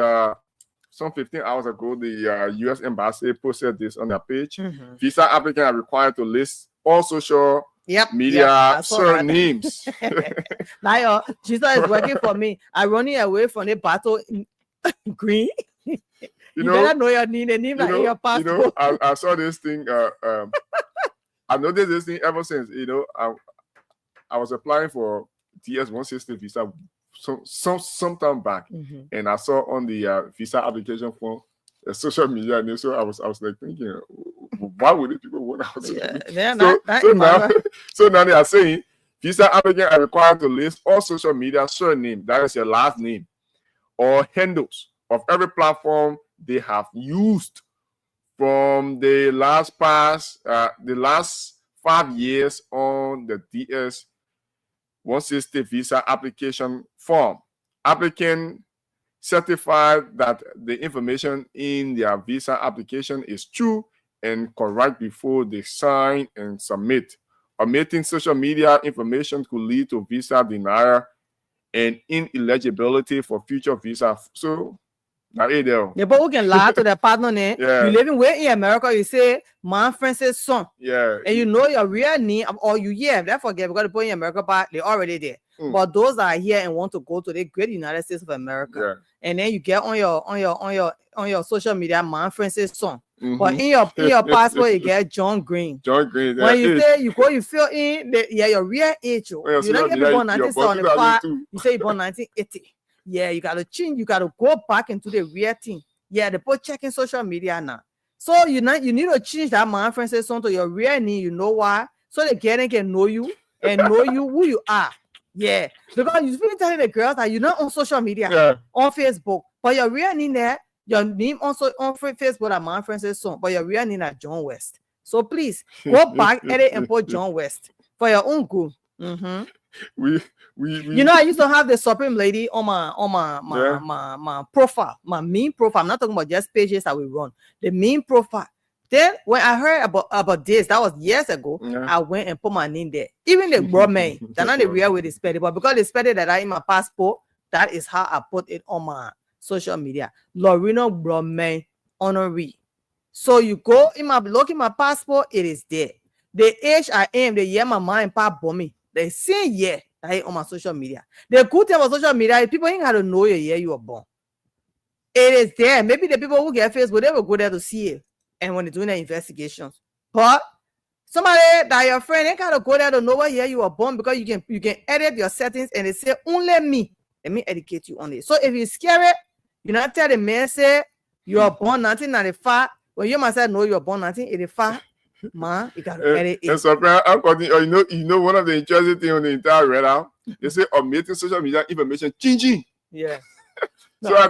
some 15 hours ago, the U.S. Embassy posted this on their page. Visa applicants are required to list all social media surnames. Now, Jesus is working for me. I'm running away from the battle in green. You better know your name, the name in your passport. I saw this thing. I've noticed this thing ever since. I was applying for TTS 160 visa some time back, and I saw on the visa application form social media name. So I was like thinking, why would these people want out? So now they are saying visa applicants are required to list all social media surname, that is your last name, or handles of every platform they have used from the last 5 years on the DS 160 visa application form. Applicant certified that the information in their visa application is true and correct before they sign and submit. Omitting social media information could lead to visa denial and ineligibility for future visa. So, now there. The people who can lie to their partner, Yeah. You living where in America, you say, my Francis son. Yeah. And you know your real name, or you that forget because the people in America, but they're already there. But those that are here and want to go to the great United States of America, and then you get on your social media, my Francis son. But in your passport, you get John Green. John Green. When you say you go, you fill in your real age. You don't get born 1975. You say you born 1980. Yeah, you gotta change. You gotta go back into the real thing. Yeah, they put checking social media now. So you need to change that man Francis son to your real name. You know why? So the girl can know you and know you who you are. Yeah, because you feel telling the girls that you're not on social media, on Facebook, but your real name there, your name also on Facebook at man Francis son, but your real name is John West. So please go back, edit and put John West for your own good. We you know, I used to have the Supreme lady on my profile, my main profile. I'm not talking about just pages that we run, the main profile. Then when I heard about this, that was years ago, I went and put my name there. Even the Bromay, that's not the real way they spell it, but because they spell it that I in my passport, that is how I put it on my social media. Lorena Bromay Honoree. So you go in look in my passport, it is there. The age I am, the year my mom and papa born me. The same year that on my social media. The good thing about social media, people ain't got to know your year you were born. It is there. Maybe the people who get Facebook, they will go there to see it. And when they're doing their investigations. But somebody that your friend ain't got to go there to know what year you were born, because you can edit your settings and they say only me. Let me educate you on it. So if you're scared, you not tell the man say you are born 1995. When you must say no, you are born 1985. Man, you gotta edit it. And so, you know, one of the interesting things on the entire radar, they say omitting social media information changing. Yeah. So I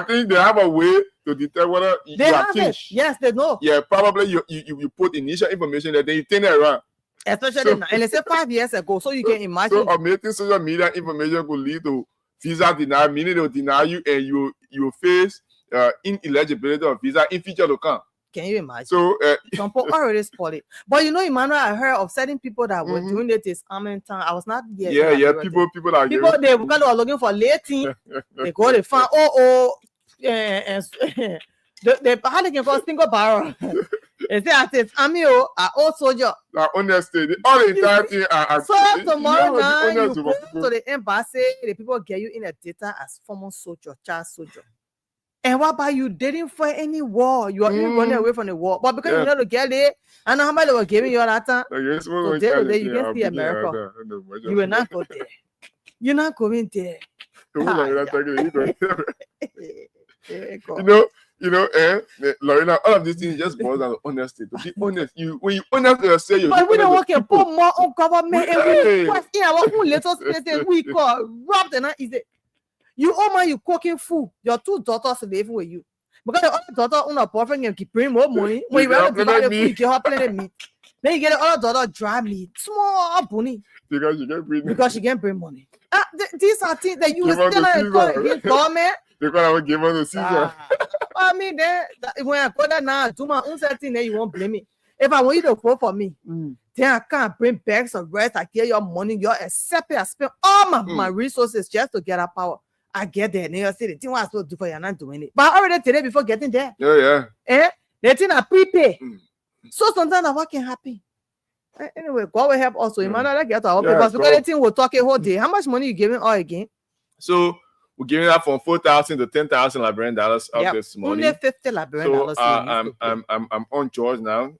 think they have a way to detect whether they you have changed. It. Yes, they know. Yeah, probably you put initial information that then you turn it around. Especially now, and they say 5 years ago, so you can imagine. So omitting social media information could lead to visa denial, meaning they will deny you and you face ineligibility of visa in future to come. Can you imagine? So some people already spoiled it. But you know, Emmanuel, I heard of certain people that were doing it this time. I was not yet. Yeah, people they were looking for lating. They go to find they how they can call single barrel. They say at it, I old soldier. Honestly, all the entire thing. So tomorrow night you go to the embassy, the people get you in a data as former soldier, child soldier. And what about you didn't fight any war? You are even running away from the war. But because you know to get there, I know how much they were giving you that time. So today you can see America. You will not go there. You're not going there. Lorena, all of these things just boils down to honesty. To be honest, when you honest to yourself, you. But we don't want to put more on government and we question about who let us say we call robbed and not easy. You man, you cooking food. Your 2 daughters living with you. Because the other daughter on a boyfriend can keep bringing more money. When you want to buy the food, you get her plenty meat. Then you get the other daughter dry meat, small bunny. Because she can bring money. These are things that you still against government. They're gonna give us the Caesar. I mean, when I go there now, do my own thing, then you won't blame me. If I want you to vote for me, then I can't bring bags of rice. I get your money, you accept it. I spend all my resources just to get that power. I get there, and you say the thing what I'm supposed to do for you, I'm not doing it. But I already did it before getting there. Yeah. The thing I prepay. So sometimes what can happen? Anyway, God will help also. You might not get our papers because the thing will talk a whole day. How much money you giving all again? So we're giving that from $4,000 to $10,000 Liberian dollars up this morning. Only 50 Liberian dollars. So I'm on George now.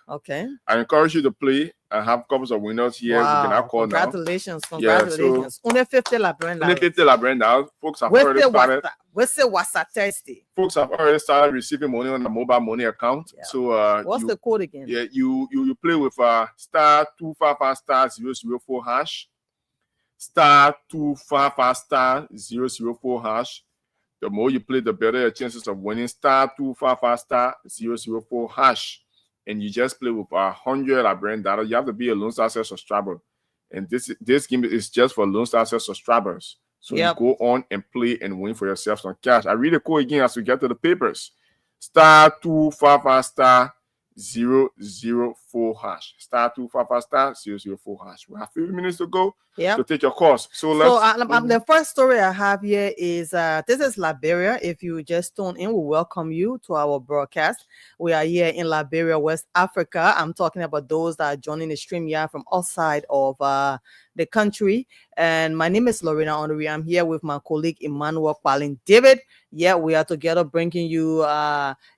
Okay. I encourage you to play. I have couples of winners here. Wow. We can call Congratulations. Now. Congratulations. Only 50 Liberian dollars. Only 50 Liberian dollars. Folks have already started. What's the WhatsApp Thursday? Folks have already started receiving money on the mobile money account. Yeah. So what's the code again? Yeah, you play with *255*004 hash. *255*004 hash. The more you play, the better your chances of winning. *255*004 hash. and you just play with $100 Liberian dollar, you have to be a Lone Star Cell subscriber. And this game is just for Lone Star Cell subscribers. So you go on and play and win for yourself some cash. I read the code again as we get to the papers. *255 *004 hash. *255 *004 hash. We have 50 minutes to go to take your course. So the first story I have here is this is Liberia. If you just tuned in, we welcome you to our broadcast. We are here in Liberia, West Africa. I'm talking about those that are joining the stream here from outside of the country. And my name is Lorena Honoré. I'm here with my colleague Emmanuel Palin David. Yeah, we are together bringing you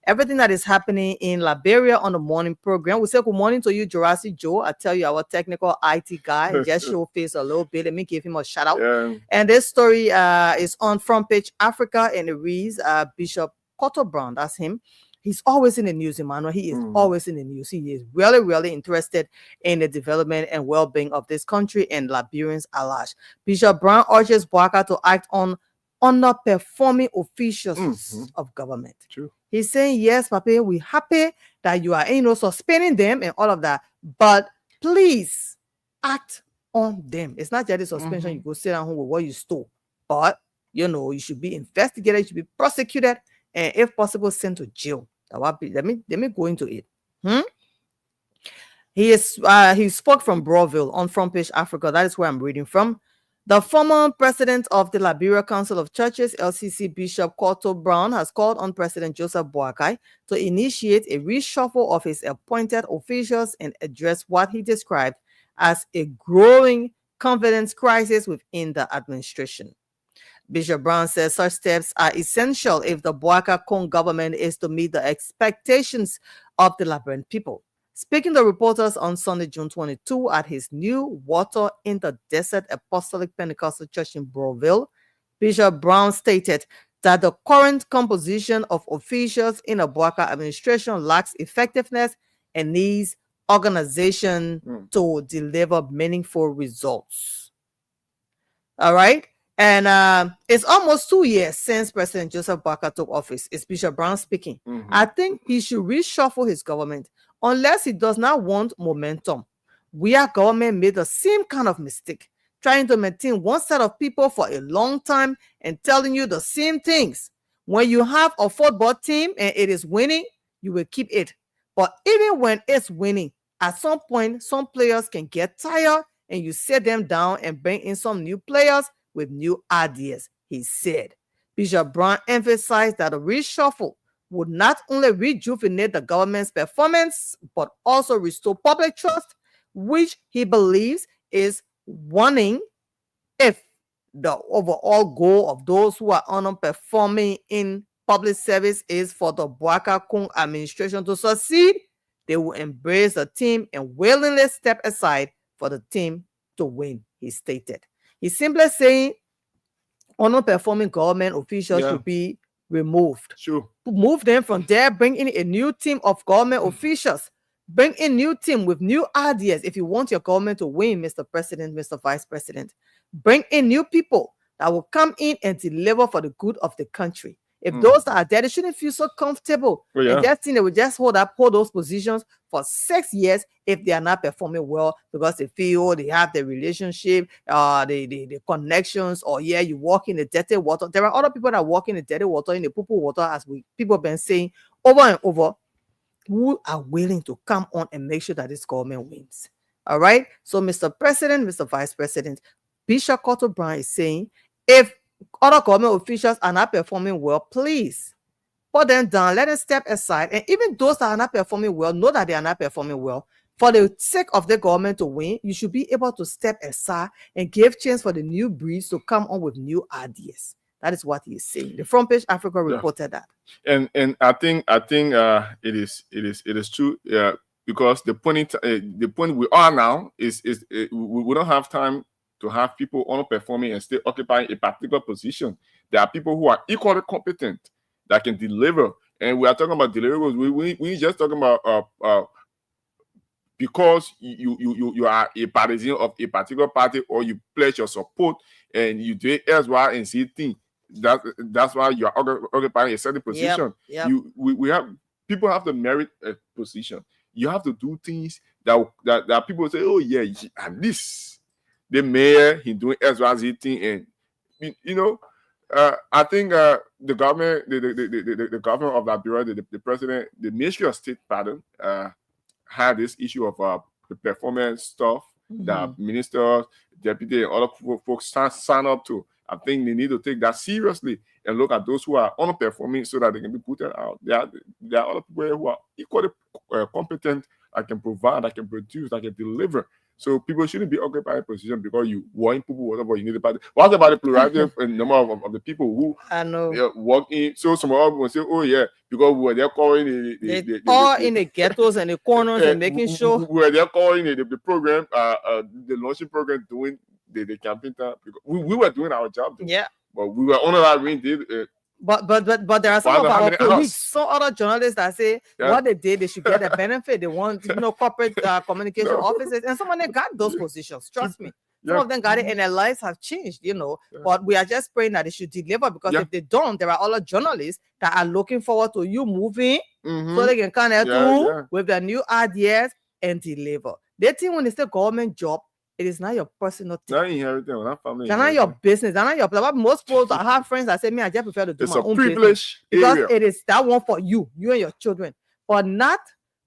everything that is happening in Liberia on the morning program. We say good morning to you, Jurassic Joe. I tell you, our technical IT guy, he just showed face a little bit. Let me give him a shout out. Yeah. And this story is on Front Page Africa, and it reads Bishop Cotto Brown. That's him. He's always in the news, Emmanuel. He is always in the news. He is really, really interested in the development and well-being of this country and Liberians at large. Bishop Brown urges Boaka to act on underperforming officials of government. True. He's saying, yes, Papa, we're happy that you are, suspending them and all of that, but please act on them. It's not just a suspension. You go sit down home with what you stole, but you should be investigated, you should be prosecuted, and if possible, sent to jail. Let me go into it. He spoke from Broadville on Front Page Africa. That is where I'm reading from. The former president of the Liberia Council of Churches, LCC, Bishop Cotto Brown, has called on President Joseph Boakai to initiate a reshuffle of his appointed officials and address what he described as a growing confidence crisis within the administration. Bishop Brown says such steps are essential if the Boaka Kong government is to meet the expectations of the Liberian people. Speaking to reporters on Sunday, June 22, at his new Water in the Desert Apostolic Pentecostal Church in Broadville, Bishop Brown stated that the current composition of officials in the Boaka administration lacks effectiveness and needs organization to deliver meaningful results. All right. And it's almost 2 years since President Joseph Boakai took office. It's Bishop Brown speaking. I think he should reshuffle his government unless he does not want momentum. Our government made the same kind of mistake, trying to maintain one set of people for a long time and telling you the same things. When you have a football team and it is winning, you will keep it. But even when it's winning, at some point, some players can get tired and you sit them down and bring in some new players with new ideas, he said. Bishop Brown emphasized that a reshuffle would not only rejuvenate the government's performance, but also restore public trust, which he believes is winning if the overall goal of those who are underperforming in public service is for the Boaka Kong administration to succeed. They will embrace the team and willingly step aside for the team to win, he stated. He's simply saying underperforming government officials should be removed. Sure. Move them from there, bring in a new team of government officials. Bring in new team with new ideas. If you want your government to win, Mr. President, Mr. Vice President, bring in new people that will come in and deliver for the good of the country. If those that are there, they shouldn't feel so comfortable. And just think they will just hold those positions for 6 years if they are not performing well because they feel they have the relationship, the connections, or you walk in the dirty water. There are other people that walk in the dirty water, in the poo-poo water, as people have been saying over and over, who are willing to come on and make sure that this government wins. All right. So, Mr. President, Mr. Vice President, Bishop Cotto Brown is saying, if other government officials are not performing well, please put them down, let them step aside. And even those that are not performing well, know that they are not performing well. For the sake of the government to win, you should be able to step aside and give chance for the new breeds to come on with new ideas. That is what he is saying. The Front Page Africa reported that. And I think it is true. Because the point we are now is we don't have time to have people underperforming and still occupying a particular position. There are people who are equally competent that can deliver, and we are talking about deliverables. We just talking about because you are a partisan of a particular party, or you pledge your support and you do X, Y, and Z thing. That's why you are occupying a certain position. Yep. We have people have to merit a position. you have to do things that people say, oh yeah, at least the mayor he doing XYZ thing, and you know. I think the government, the governor of Liberia, the president, the Ministry of State, pardon, had this issue of the performance stuff that ministers, deputy, and other folks sign up to. I think they need to take that seriously and look at those who are underperforming so that they can be put out. There are other people who are equally competent, that can provide, that can produce, that can deliver. So people shouldn't be occupying a position because you want people, whatever you need about it. What about the plurality and number of the people who I know work in? So some other people say, oh yeah, because they're calling they all in the ghettos and the corners and making sure where they're calling the program, the launching program, doing the campaign time. Because we were doing our job, though. Yeah, but we were on our ring. But there are some of our colleagues, some other journalists that say what they did, they should get a benefit. They want, corporate communication officers, and some of them got those positions. Trust me, some of them got it, and their lives have changed. But we are just praying that they should deliver, because if they don't, there are other journalists that are looking forward to you moving, so they can connect with their new ideas and deliver. They think when it's a government job, it is not your personal thing. Not inheritance, not family. It's not your business. Not your. But most people, I have friends that say, "Me, I just prefer to do my own business because it is that one for you and your children, but not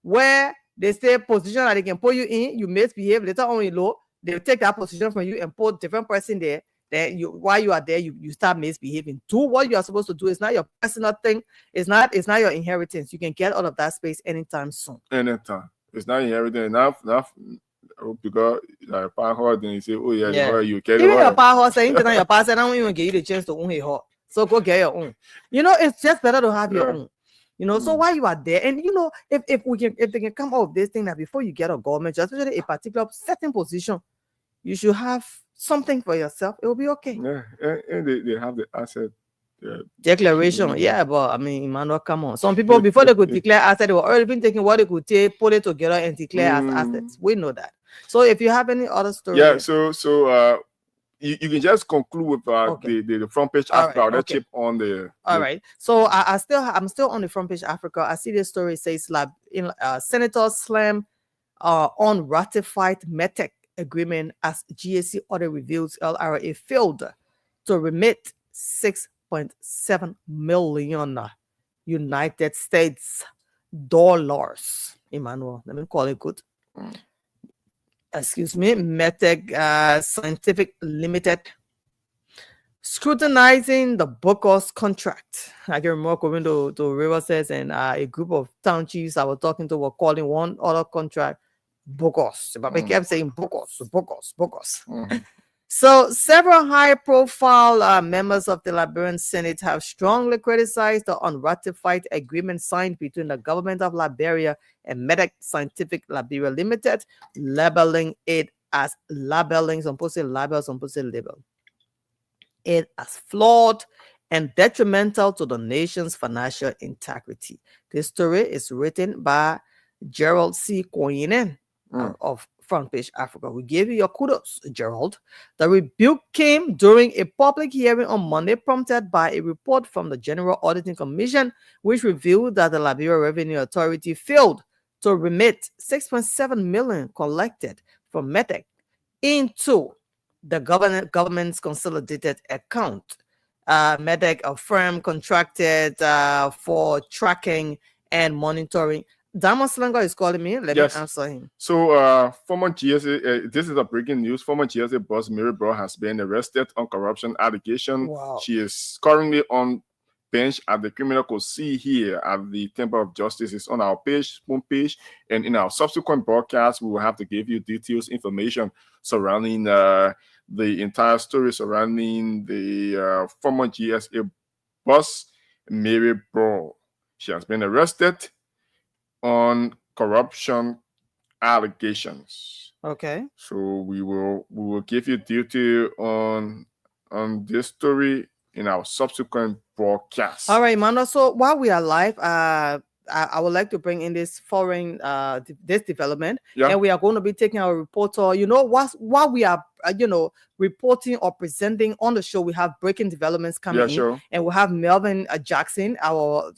where they say position that they can put you in. You misbehave later on in law. They will take that position from you and put different person there. Then while you are there, you start misbehaving. Do what you are supposed to do. It's not your personal thing. It's not your inheritance. You can get out of that space anytime soon. Anytime. It's not inheritance. Enough. Because your power, then you say, oh yeah, you get it. Even your power saying that your power, I don't even give you the chance to own a heart. So go get your own. It's just better to have your own. So while you are there, and if they can come out of this thing that before you get a government, especially a particular certain position, you should have something for yourself. It will be okay. Yeah, and they have the asset. Declaration, but I mean, Emmanuel, come on. Some people before they could declare assets, they were already been thinking what they could take, put it together, and declare as assets. We know that. So if you have any other stories, you can just conclude with the front page Africa. Chip on the. All right. So I'm still on the front page Africa. I see this story says senators slam unratified METEC agreement as GAC audit reveals LRA failed to remit $6.7 million United States dollars. Emmanuel, let me call it good. Excuse me, METEC Scientific Limited scrutinizing the Bocos contract. I can remember going to Rivers and a group of town chiefs I was talking to were calling one other contract Bocos. But they kept saying Bocos. So several high-profile members of the Liberian Senate have strongly criticized the unratified agreement signed between the government of Liberia and METEC Scientific Liberia Limited, labeling it as some people say label, some people say label. It as flawed and detrimental to the nation's financial integrity. This story is written by Gerald C. Koyinen of Front Page Africa. We give you your kudos, Gerald. The rebuke came during a public hearing on Monday, prompted by a report from the General Auditing Commission, which revealed that the Liberia Revenue Authority failed to remit $6.7 million collected from METEC into the government's consolidated account. METEC, a firm contracted for tracking and monitoring. Dama Slanga is calling me. Let me answer him. So, former GSA, this is a breaking news. Former GSA boss Mary Brown has been arrested on corruption allegation. Wow. She is currently on bench at the Criminal Court C here at the Temple of Justice. It's on our homepage, and in our subsequent broadcast, we will have to give you details, information surrounding the entire story surrounding the former GSA boss Mary Brown. She has been arrested on corruption allegations. Okay. So we will give you detail on this story in our subsequent broadcast. All right, Mano. So while we are live, I would like to bring in this foreign this development, and we are going to be taking our reporter. While we are reporting or presenting on the show, we have breaking developments coming in, and we have Melvin Jackson, our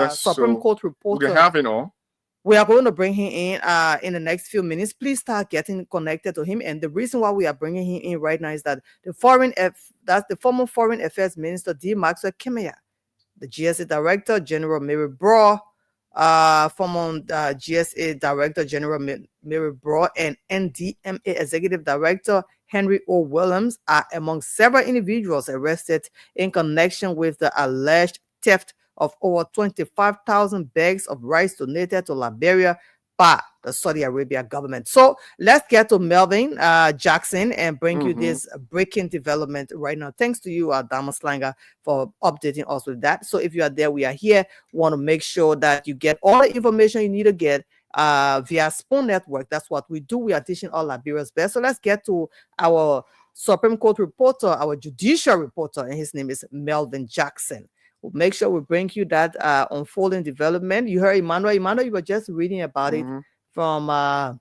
Supreme Court reporter. We can have it all. We are going to bring him in the next few minutes. Please start getting connected to him. And the reason why we are bringing him in right now is that that's the former Foreign Affairs Minister D. Maxwell Kimia, the GSA Director General Mary Braw, former GSA Director General Mary Braw, and NDMA Executive Director Henry O. Williams are among several individuals arrested in connection with the alleged theft of over 25,000 bags of rice donated to Liberia by the Saudi Arabia government. So let's get to Melvin Jackson and bring you this breaking development right now. Thanks to you, Dama Slanger, for updating us with that. So if you are there, we are here. Want to make sure that you get all the information you need to get via Spoon Network. That's what we do. We are teaching all Liberia's best. So let's get to our Supreme Court reporter, our judicial reporter, and his name is Melvin Jackson. We'll make sure we bring you that unfolding development. You heard Emmanuel. Emmanuel, you were just reading about it from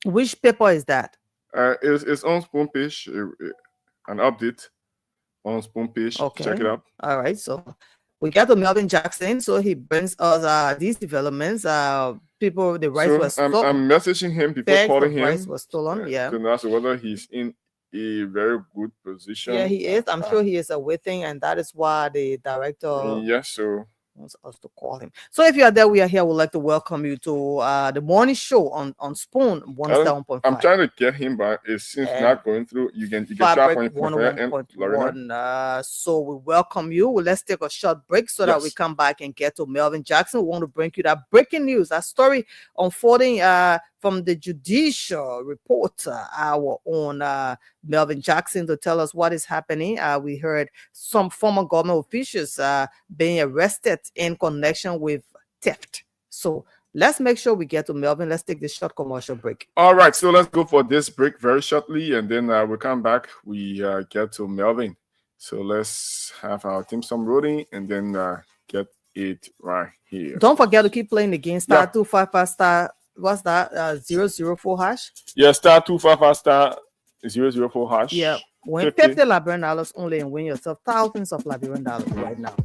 which paper is that? It's on Spoon page, an update on Spoon page. Okay. Check it out. All right. So we got to Melvin Jackson. So he brings us these developments. People, the rice was stolen. I'm messaging him before calling him. Rice was stolen. Yeah. To ask whether he's in a very good position. Yeah, he is. I'm sure he is awaiting, and that is why the director wants us to call him. So if you are there, we are here. We'd like to welcome you to the morning show on Spoon 107.5. I'm trying to get him, but it seems not going through. You can try for him. 101.1. So we welcome you. Well, let's take a short break so that we come back and get to Melvin Jackson. We want to bring you that breaking news, that story unfolding from the judicial reporter, our own Melvin Jackson, to tell us what is happening. We heard some former government officials being arrested in connection with theft. So let's make sure we get to Melvin. Let's take this short commercial break. All right, so let's go for this break very shortly, and then we'll come back. We get to Melvin. So let's have our team song rolling, and then get it right here. Don't forget to keep playing the game. Star 255 star. What's that? 004 hash? Yeah, star 255 star 004 hash. Yeah. Win 50 Liberian dollars only and win yourself thousands of Liberian dollars right now.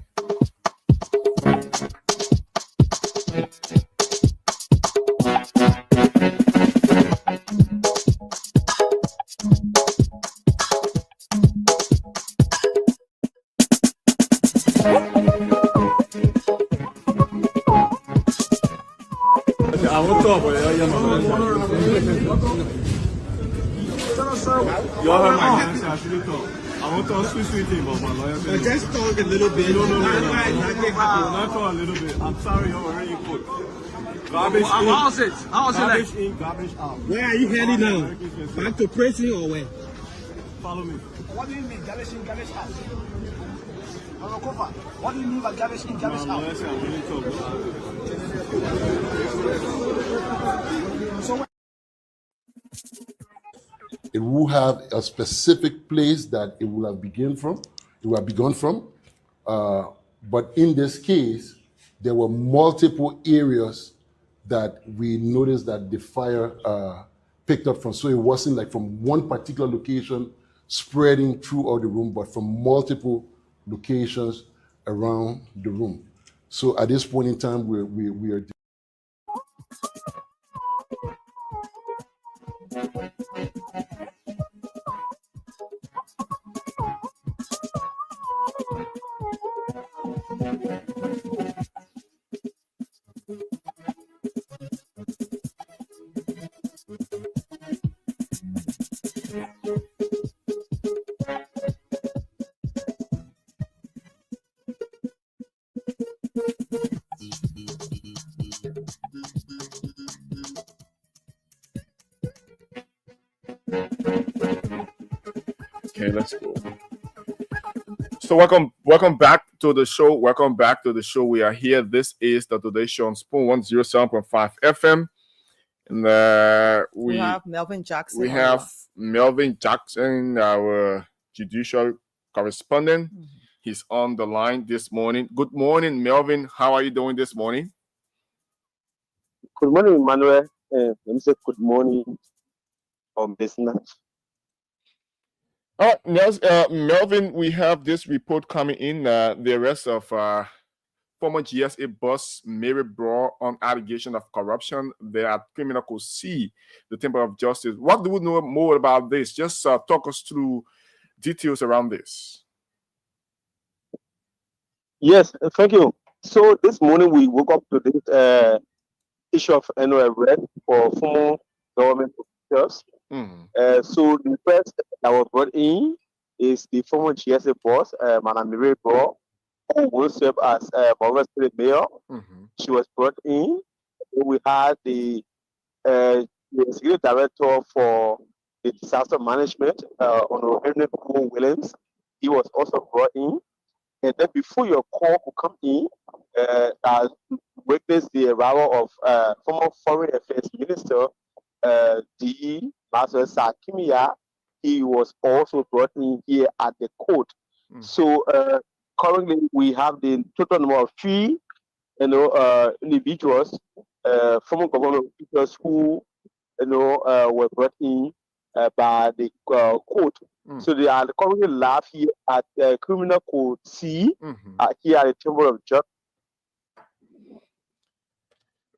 I won't talk, but y'all heard my answer. I should talk. I won't talk sweet thing, but my lawyer said just talk a little bit. No. Not talk a little bit. I'm sorry, you're already put. Garbage in. How's it? Garbage in, garbage out. Where are you heading now? Back to prison or where? Follow me. What do you mean, garbage in, garbage out? What do you mean by garbage in, garbage out? It will have a specific place that it will have begun from. But in this case, there were multiple areas that we noticed that the fire picked up from. So it wasn't like from one particular location spreading throughout the room, but from multiple locations around the room. So at this point in time, we are. Okay, let's go. So welcome back to the show. We are here. This is the Today Show on Spoon 107.5 FM. And we have Melvin Jackson. We have Melvin Jackson, our judicial correspondent. He's on the line this morning. Good morning, Melvin. How are you doing this morning? Good morning, Emmanuel. Let me say good morning, business. All right, Melvin, we have this report coming in. The arrest of former GSA boss Mary Brough on allegation of corruption there at Criminal Code C, the Temple of Justice. What do we know more about this? Just talk us through details around this. Yes, thank you. So this morning we woke up to this issue of annual arrest for former government officials. So the first that was brought in is the former GSA boss, Madam Mary Brough, who will serve as Borno State Mayor. She was brought in. We had the executive director for the disaster management, Honorable Henry Williams. He was also brought in. And then before your call could come in, I witnessed the arrival of former Foreign Affairs Minister D. Master Sakimia. He was also brought in here at the court. So currently we have the total number of 3, individuals, former government officials who, were brought in by the court. So they are currently live here at Criminal Code C, here at the Temple of Justice.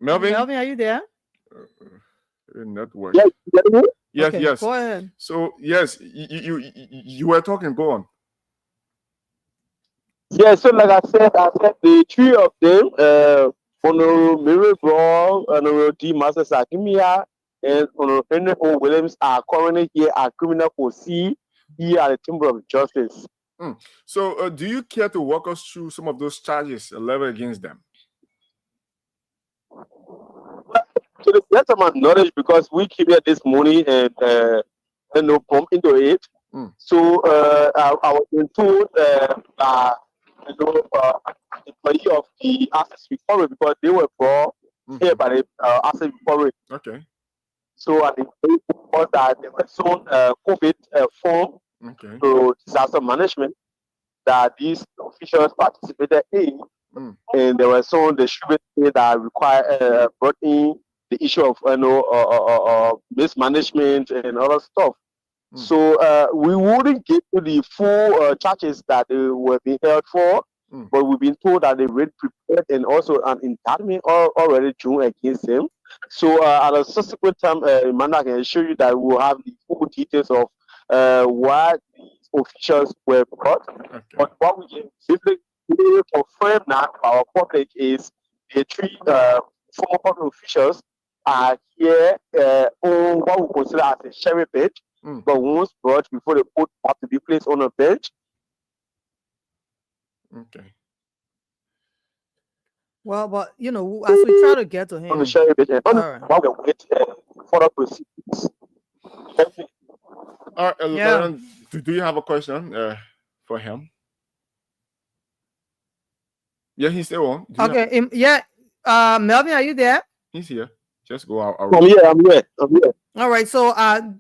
Melvin, are you there? Network. Yes, yes. Go ahead. So yes, you were talking. Go on. Yeah, so like I said the 3 of them, Honorable Mary Brough, Honorable D. Master Sakimia, and Honorable Henry Williams are currently here at Criminal Code C, here at the Temple of Justice. So do you care to walk us through some of those charges leveled against them? To the best of my knowledge, because we came here this morning and bump into it. So I was been told employee of the Access Recovery, because they were brought here by the Access Recovery. Okay. So I think that there was some COVID form to disaster management that these officials participated in, and there were some distributors that require brought in the issue of mismanagement and other stuff. So we wouldn't get to the full charges that they were being held for, but we've been told that they were prepared and also an indictment already drawn against them. So at a subsequent time, Amanda, I can assure you that we'll have the full details of what these officials were brought. But what we can simply confirm now to our public is the 3 former public officials are here on what we consider as a cherry bench, but once brought before the court have to be placed on a bench. Okay. Well, but as we try to get to him, on the cherry bench, and while we wait further proceedings. All right, Lauren, do you have a question for him? Yeah, he's still on. Okay. Melvin, are you there? He's here. Just go out. I'm here. All right. So,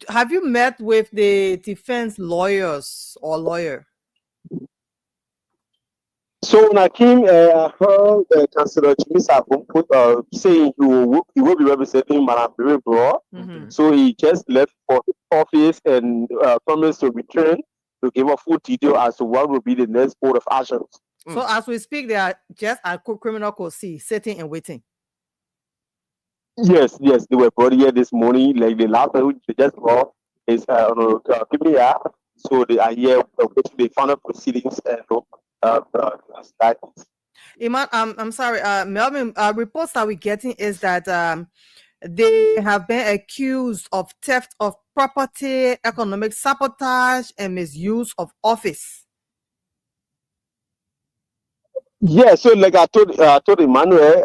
have you met with the defense lawyers or lawyer? So when I came, I heard Councillor Jimmy Sabon saying he will be representing Madam Mary Brough. So he just left for his office and promised to return to give a full detail as to what will be the next board of actions. So as we speak, they are just at Criminal Code C, sitting and waiting. Yes, they were brought here this morning. Like the last one they just brought is Kibia. So they are here waiting the final proceedings and Iman, I'm sorry, Melvin. Reports that we're getting is that they have been accused of theft of property, economic sabotage, and misuse of office. Yeah, so like I told Emmanuel,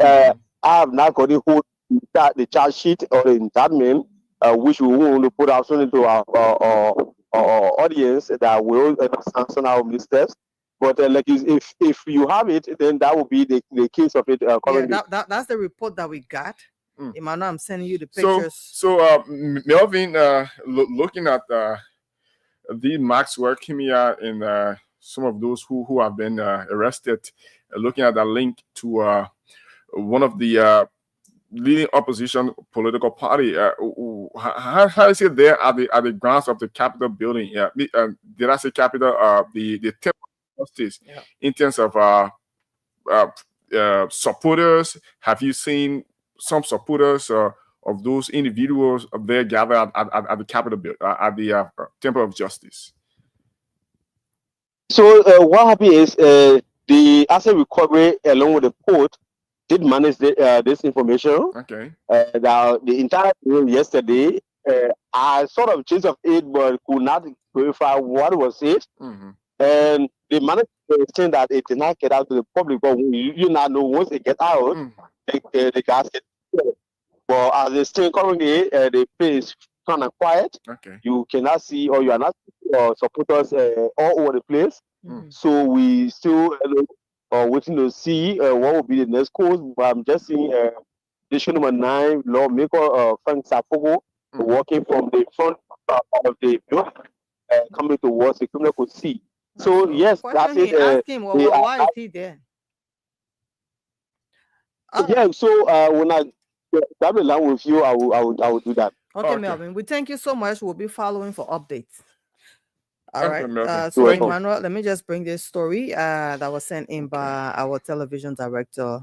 I have not got the charge sheet or the indictment, which we want to put out soon into our audience that will sanction our missteps. But like if you have it, then that will be the case of it currently. Yeah, that's the report that we got. Emmanuel, I'm sending you the pictures. So Melvin, looking at the Maxwell Kimia and some of those who have been arrested, looking at that link to one of the leading opposition political party. How is it there at the grounds of the Capitol building? Yeah, did I say Capitol? The Temple of Justice, in terms of supporters? Have you seen some supporters of those individuals there gathered at the Capitol, at the Temple of Justice? So what happened is the asset recovery along with the court did manage this information. Okay. The entire day yesterday, I sort of changed of it, but could not verify what was it. And they managed to extend that it did not get out to the public. But you now know once it get out, the gas get. But as they still currently, the place kind of quiet. Okay. You cannot see, or you are not supporters all over the place. So we still waiting to see what will be the next course. But I'm just seeing issue number 9, lawmaker Frank Safogo walking from the front of the building, coming towards the criminal could see. So yes, that's it. Ask him, why is he there? Yeah. So when I grab the line with you, I will do that. Okay, Melvin. We thank you so much. We'll be following for updates. All right. So Emmanuel, let me just bring this story that was sent in by our television director.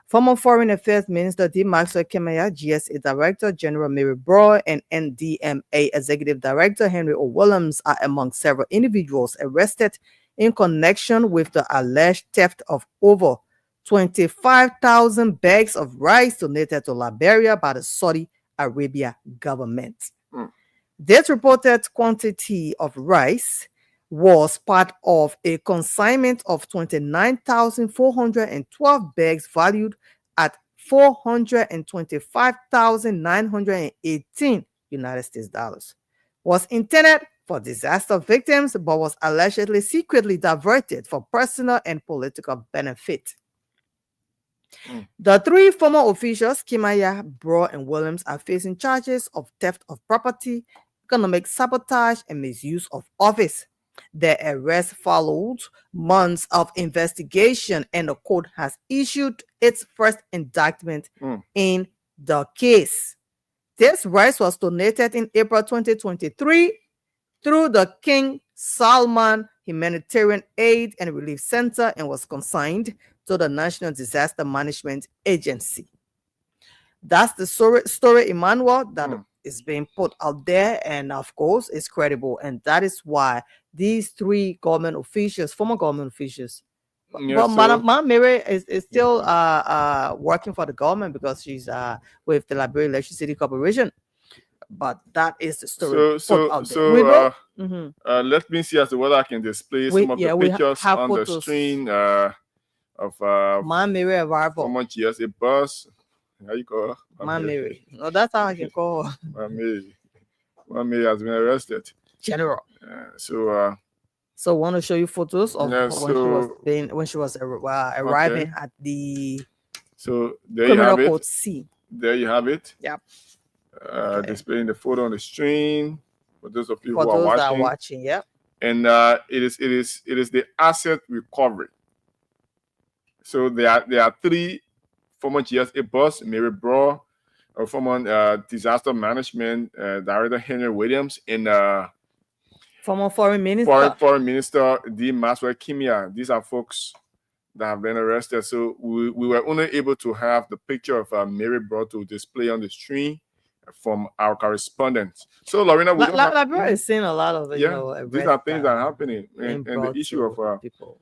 Former Foreign Affairs Minister D. Maxwell Kimaya, GSA Director General Mary Brough, and NDMA Executive Director Henry O. Williams are among several individuals arrested in connection with the alleged theft of over 25,000 bags of rice donated to Liberia by the Saudi Arabia government. This reported quantity of rice was part of a consignment of 29,412 bags valued at $425,918 United States dollars. Was intended for disaster victims, but was allegedly secretly diverted for personal and political benefit. The 3 former officials, Kimaya, Brough, and Williams, are facing charges of theft of property, economic sabotage, and misuse of office. Their arrest followed months of investigation, and the court has issued its first indictment in the case. This rice was donated in April 2023 through the King Salman Humanitarian Aid and Relief Center and was consigned to the National Disaster Management Agency. That's the story, Emmanuel, that is being put out there, and of course, it's credible. And that is why these 3 government officials, former government officials, but Madam Mary is still working for the government because she's with the Liberia Electricity Corporation. But that is the story. Let me see as to whether I can display some of the pictures on the screen of Mary arrival. Someone GSA bus. How you call her? Mary. No, that's how I can call her. Mary has been arrested. General. So I want to show you photos of when she was arriving at the there you have it. C. There you have it. Yep. Displaying the photo on the screen for those of you who are watching. Yep. And it is the asset recovery. So there are 3 former GSA boss, Mary Brough, former disaster management director Henry Williams, and former foreign minister D. Maxwell Kimia. These are folks that have been arrested. So we were only able to have the picture of Mary Brough to display on the screen from our correspondents. So Lorena, Liberia is seeing a lot of these are things that are happening, and the issue of people.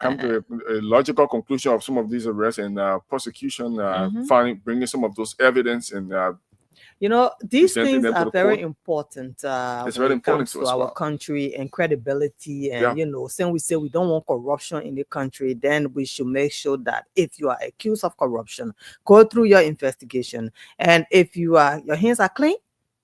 Come to a logical conclusion of some of these arrests and prosecution, bringing some of those evidence and these things are very important. It's very important to our country and credibility. And since we say we don't want corruption in the country, then we should make sure that if you are accused of corruption, go through your investigation, and if your hands are clean,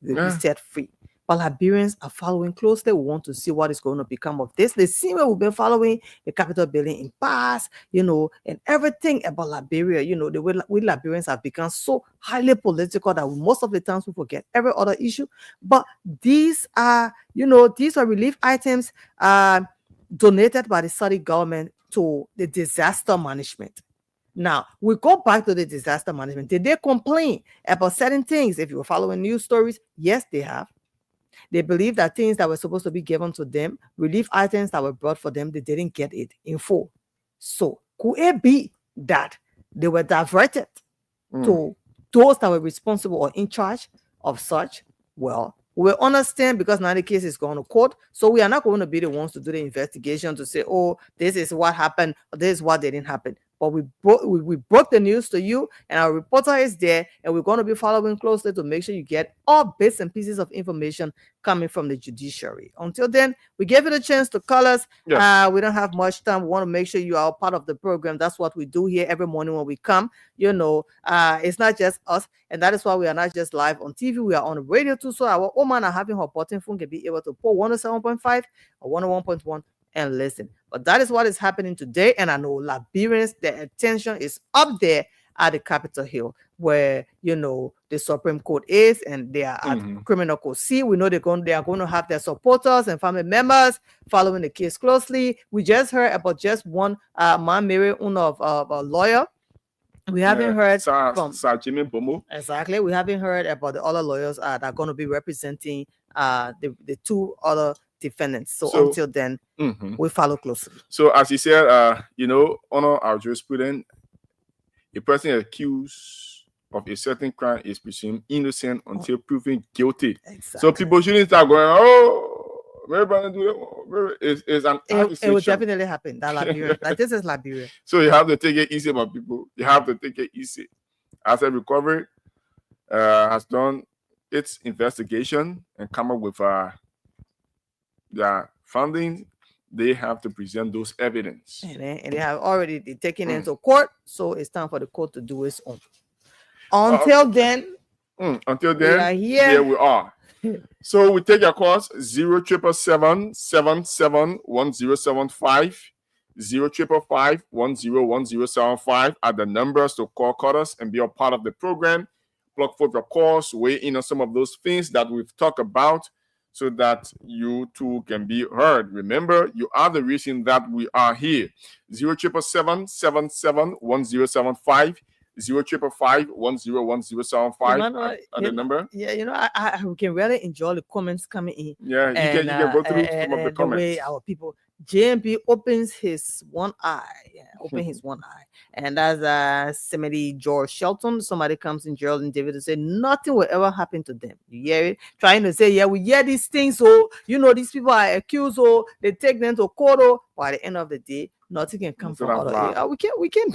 you'll be set free. But Liberians are following closely. We want to see what is going to become of this. The same way we've been following the Capitol building in past, and everything about Liberia. The way we Liberians have become so highly political that most of the times we forget every other issue. But these are relief items donated by the Saudi government to the disaster management. Now, we go back to the disaster management. Did they complain about certain things? If you were following news stories, yes, they have. They believe that things that were supposed to be given to them, relief items that were brought for them, they didn't get it in full. So could it be that they were diverted to those that were responsible or in charge of such, well, we understand because now the case is going to court. So we are not going to be the ones to do the investigation to say, oh, this is what happened, or this is what didn't happen. But we broke the news to you, and our reporter is there, and we're going to be following closely to make sure you get all bits and pieces of information coming from the judiciary. Until then, we gave it a chance to call us. Yes. We don't have much time. We want to make sure you are part of the program. That's what we do here every morning when we come. You know, it's not just us, and that is why we are not just live on TV. We are on the radio too. So our woman are having her button phone can be able to pull 107.5 or 101.1 and listen. But that is what is happening today. And I know Liberians, their attention is up there at the Capitol Hill, where, you know, the Supreme Court is, and they are at Criminal Court C. We know they are going to have their supporters and family members following the case closely. We just heard about just one man, Mary, of a lawyer. We haven't heard from Jimmy Bomo. Exactly. We haven't heard about the other lawyers that are going to be representing the two other defendants. So until then, we follow closely. So as you said, you know, honor our jurisprudence. A person accused of a certain crime is presumed innocent until proven guilty. Exactly. So people shouldn't start going, oh, it's an accusation. It will definitely happen. That Liberia. Like this is Liberia. So you have to take it easy, my people. You have to take it easy. As a recovery has done its investigation and come up with their findings, they have to present those evidence. And they have already taken into court, so it's time for the court to do its own. Until then, we are here we are. So we take your calls 077771075, 055101075 are the numbers to call us and be a part of the program. Plug for your calls, weigh in on some of those things that we've talked about, so that you too can be heard. Remember, you are the reason that we are here. 077771075, 055101075 are the number. Yeah, you know, I can really enjoy the comments coming in. Yeah, you can go through some of the comments. The way our people, JMP opens his one eye. Yeah, his one eye. And that's somebody, George Shelton. Somebody comes in, Geraldine David, and say nothing will ever happen to them. You hear it? Trying to say, yeah, we hear these things. So, you know, these people are accused. So they take them to court. By the end of the day, nothing can come from out of it. We can't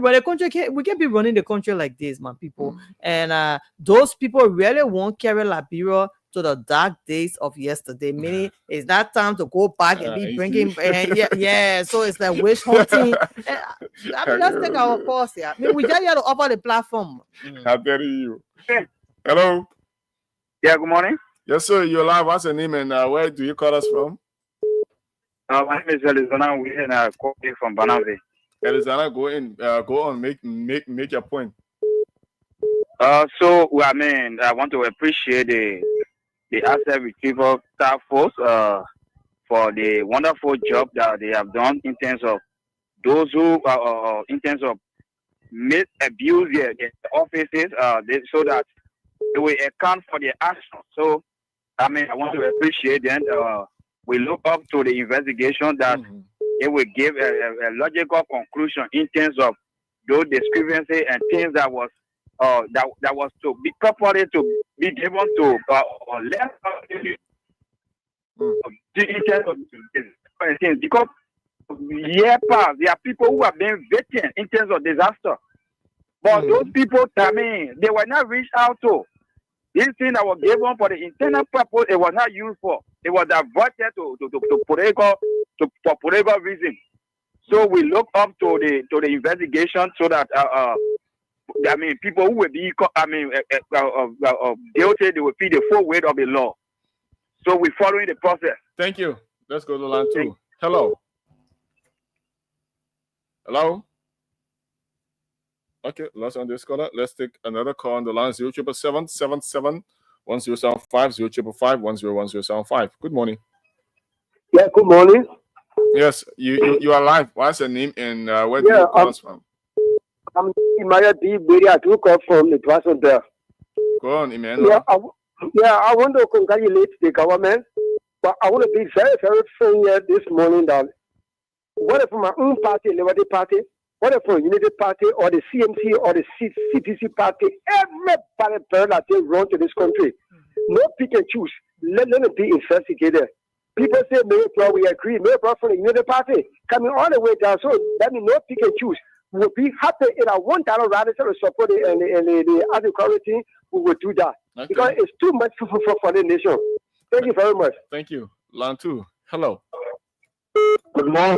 run a country. We can't be running the country like this, man, people. And those people really won't carry Liberia to the dark days of yesterday. Meaning, it's not time to go back and be bringing. So it's like wish hunting. Let's take our course here. I mean, we just here to offer the platform. How dare you? Hello. Yeah. Good morning. Yes, sir. You're live. What's your name and where do you call us from? My name is Elizana. We're in calling from Banave. Elizana, go on. Make your point. I want to appreciate the asset retrieval task force for the wonderful job that they have done in terms of those who abuse their offices, so that they will account for their actions. So, I want to appreciate them. We look up to the investigation that it will give a logical conclusion in terms of those discrepancies and things that was to be properly to be given to less in terms of things, because there are people who have been victims in terms of disaster, but those people, they were not reached out to. This thing that was given for the internal purpose, it was not used for. It was diverted for political reason. So we look up to the investigation, so that people who will be guilty, they will feel the full weight of the law. So we're following the process. Thank you. Let's go to line 2. Hello. Hello. Okay, last on this caller. Let's take another call on the line 077771075, 055101075. Good morning. Yeah, good morning. Yes, you are live. What's your name and where do you call us from? I'm Imaya D. I do call from the person there. Go on, Emmanuel. I want to congratulate the government, but I want to be very, very firm here this morning that whether from my own party, Liberty Party, whether from Unity Party or the CMC or the CTC Party, everybody that they run to this country. No pick and choose. Let it be investigated. People say, maybe we agree. Maybe from the Unity Party coming all the way down. So that means no pick and choose. We'll be happy in a $1 radical support and the agriculture. We will do that because it's too much for the nation. Thank you very much. Thank you. Lantu, hello. Good morning.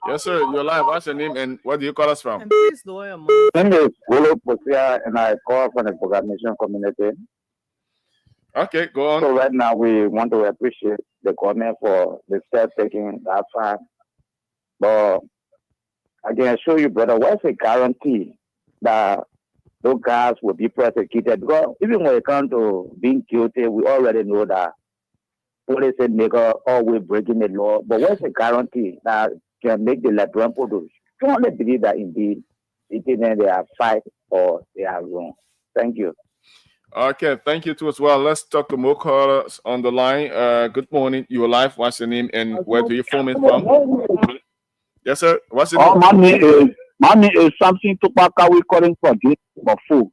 Yes, sir. You're live. What's your name and where do you call us from? And please lower your mic. My name is Wolo Posia and I call from the programmation community. Okay, go on. So right now we want to appreciate the government for the step taking that far. But I can assure you, brother, what's a guarantee that those guys will be prosecuted? Because even when it comes to being guilty, we already know that police and nigger always breaking the law. But what's the guarantee that can make the Liberian people strongly believe that indeed they are fight or they are wrong? Thank you. Okay, thank you too as well. Let's talk to more callers on the line. Good morning. You are live. What's your name and where do you phone in from? Yes, sir. What's your name? My name is something Tupaka. We calling for this for food.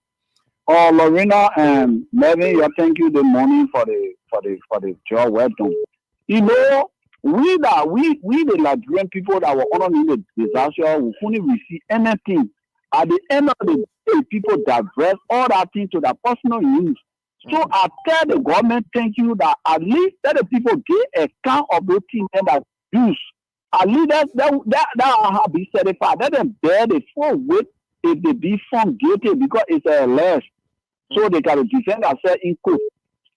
Oh, Lorena and Melvin, thank you the morning for the job well done. You know, we the Liberian people that were honoring the disaster, we couldn't receive anything. At the end of the day, people divert all that thing to their personal use. So I tell the government, thank you, that at least let the people get account of those things that use. At least that have been certified. Let them bear the full weight if they be found guilty because it's a less. So they can defend themselves in court.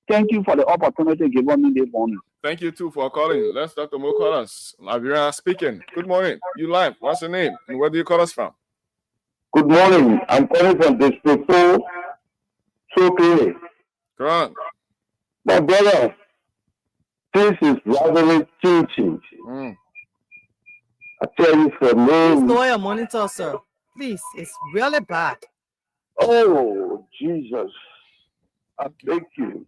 Thank you for the opportunity given me this morning. Thank you too for calling. Let's talk to more callers. Liberia speaking. Good morning. You live. What's your name and where do you call us from? Good morning. I'm calling from District 4. So go on. My brother, this is rather teaching. I tell you for me. Please lower your monitor, sir. Please, it's really bad. Oh, Jesus. I beg you.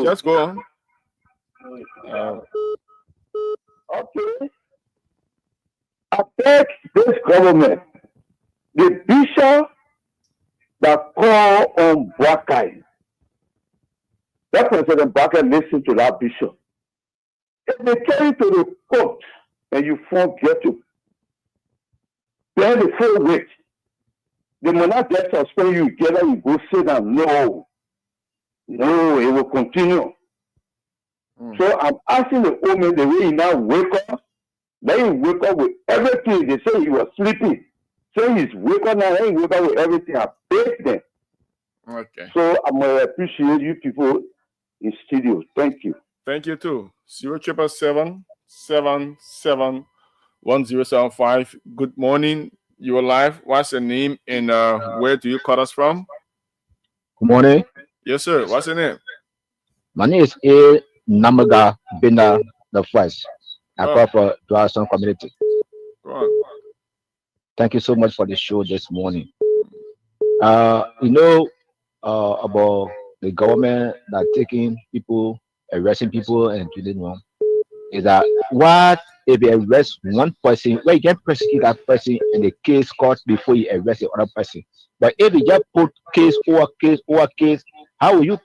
Just go on. Okay. I beg this government, the bishop that call on Brackeye, that President Brackeye listen to that bishop. If they carry to the court and you forget to bear the full weight, they will not just suspend you together, you go sit down. No, it will continue. So I'm asking the woman the way he now wake up, let him wake up with everything. They say he was sleeping. So he's wake up now, he wake up with everything. I beg them. Okay. So I'm going to appreciate you people in studio. Thank you. Thank you too. 077771075. Good morning. You are live. What's your name and where do you call us from? Good morning. Yes, sir. What's your name? My name is A. Namaga Bina the First. I call for Dawson Community. Go on. Thank you so much for the show this morning. About the government that taking people, arresting people and killing them. Is that what if you arrest one person, well, you can prosecute that person in the case court before you arrest the other person. But if you just put case over case over case, how will you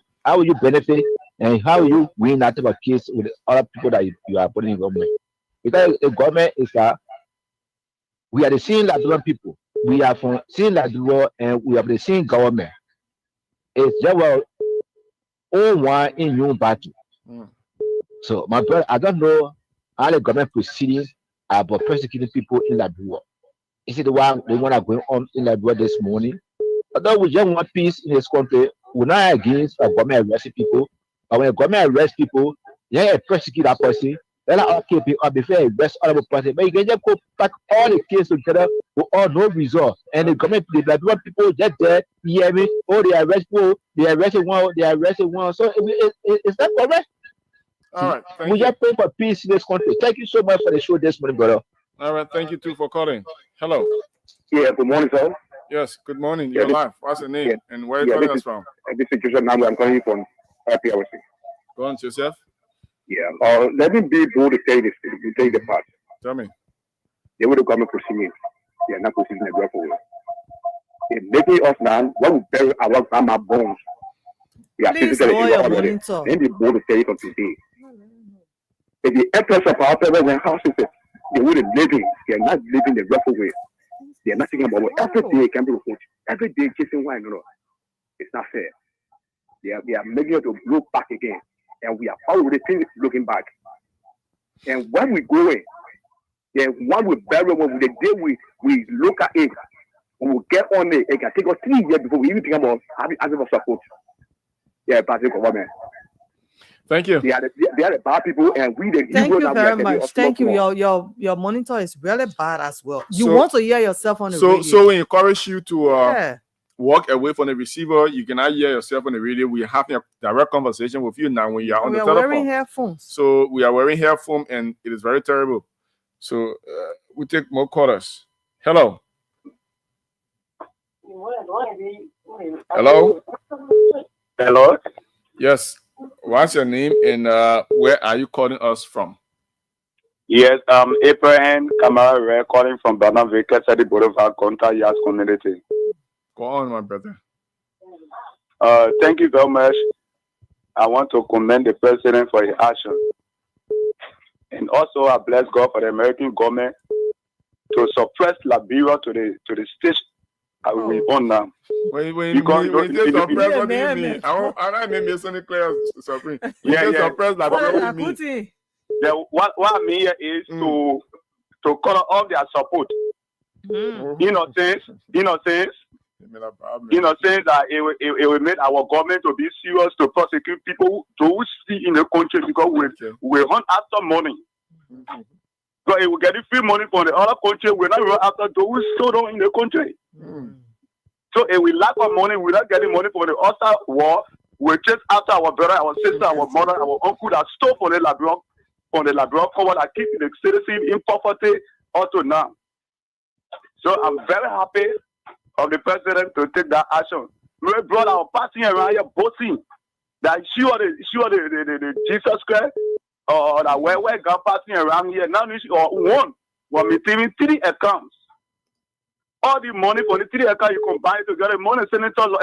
benefit and how will you win that type of case with the other people that you are putting in government? Because the government is that we are the same Liberian people. We are from same Liberia and we are the same government. It's just all one in your battle. So my brother, I don't know how the government proceeding about persecuting people in Liberia. Is it the one they want to go on in Liberia this morning? Although we just want peace in this country, we're not against a government arresting people. But when the government arrests people, they persecute that person. They're not okay before they arrest other person. But you can just go back all the cases together with all no result. And the government, the Liberian people just there, you hear me? Oh, they arrest people, they arrested one. So it's not correct. All right. We just pray for peace in this country. Thank you so much for the show this morning, brother. All right. Thank you too for calling. Hello. Yeah, good morning, sir. Yes, good morning. You're live. What's your name and where are you calling us from? This is Joseph Nambo. I'm calling you from PRC. Go on, Joseph. Yeah. Let me be bold to tell you this. To tell you the part. Tell me. They would have come proceed. they are not proceeding the rightful way. They're making us now, when we bury our grandma bones, we are Please physically lower in your already. monitor. Then they go to tell from today. If the entrance of our parents and houses, they would living, they are not living the rightful way. They are not thinking about what every day can be reported. Every day chasing wine, it's not fair. They are making us to look back again. And we are already looking back. And when we go in, then when we bury, when the day we look at it, when we get on it can take us 3 years before we even think about asking for support. Yeah, Patrick government. Thank you. They are the bad people, and we the Thank evil you that very we are much. Thank you. Your monitor is really bad as well. You So- want to hear yourself on the radio. So we encourage you to Yeah. walk away from the receiver. You cannot hear yourself on the radio. We are having a direct conversation with you now when you are on We the are telephone. wearing headphones. So we are wearing headphones, and it is very terrible. So we take more callers. Hello. Hello. Hello. Yes. What's your name and where are you calling us from? Yes, Abraham Kamara calling from Bernaville, City Boulevard, Conta Yas community. Go on, my brother. Thank you very much. I want to commend the president for his action. And also I bless God for the American government to suppress Liberia to the stage we on now. When Because you say suppress, what do you Yeah, mean? man. I don't mean Sonny Claire supreme. When Yeah, you say yeah. suppress, like what do you mean? What I mean here is to cut off their support. Innocence that it will make our government to be serious to prosecute people those see in the country because we hunt after money. So it will get free money from the other country. We're not run after those so down in the country. So if we lack of money, we're not getting money from the outside war. We chase after our brother, our sister, our mother, our uncle that stole from the Liberia cover that keep the citizen in poverty until now. So I'm very happy of the president to take that action. We brought our passing around here boasting that she or the Jesus Christ or that where God passing around here now one we're maintaining 3 accounts. All the money for the 3 accounts you combine together, money senators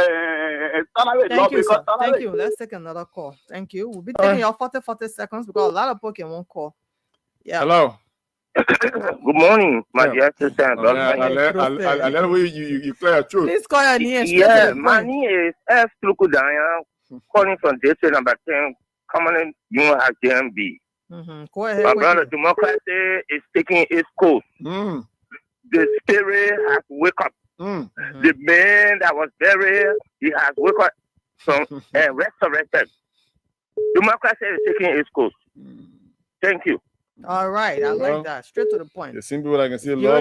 salary. Thank you, sir. Thank you. Let's take another call. Thank you. We'll be taking your 40 seconds because a lot of people can one call. Yeah. Hello. Good morning, my dear sister and brother. I let you play a truth. Please call your name. Yeah, my name is F. Lukudanya, calling from district number 10, commonly known as JMB. Go ahead. My brother, democracy is taking its course. The spirit has wake up. The man that was buried, he has wake up from resurrected. Democracy is taking its course. Thank you. All right, I like that. Straight to the point. The same people I can say, law.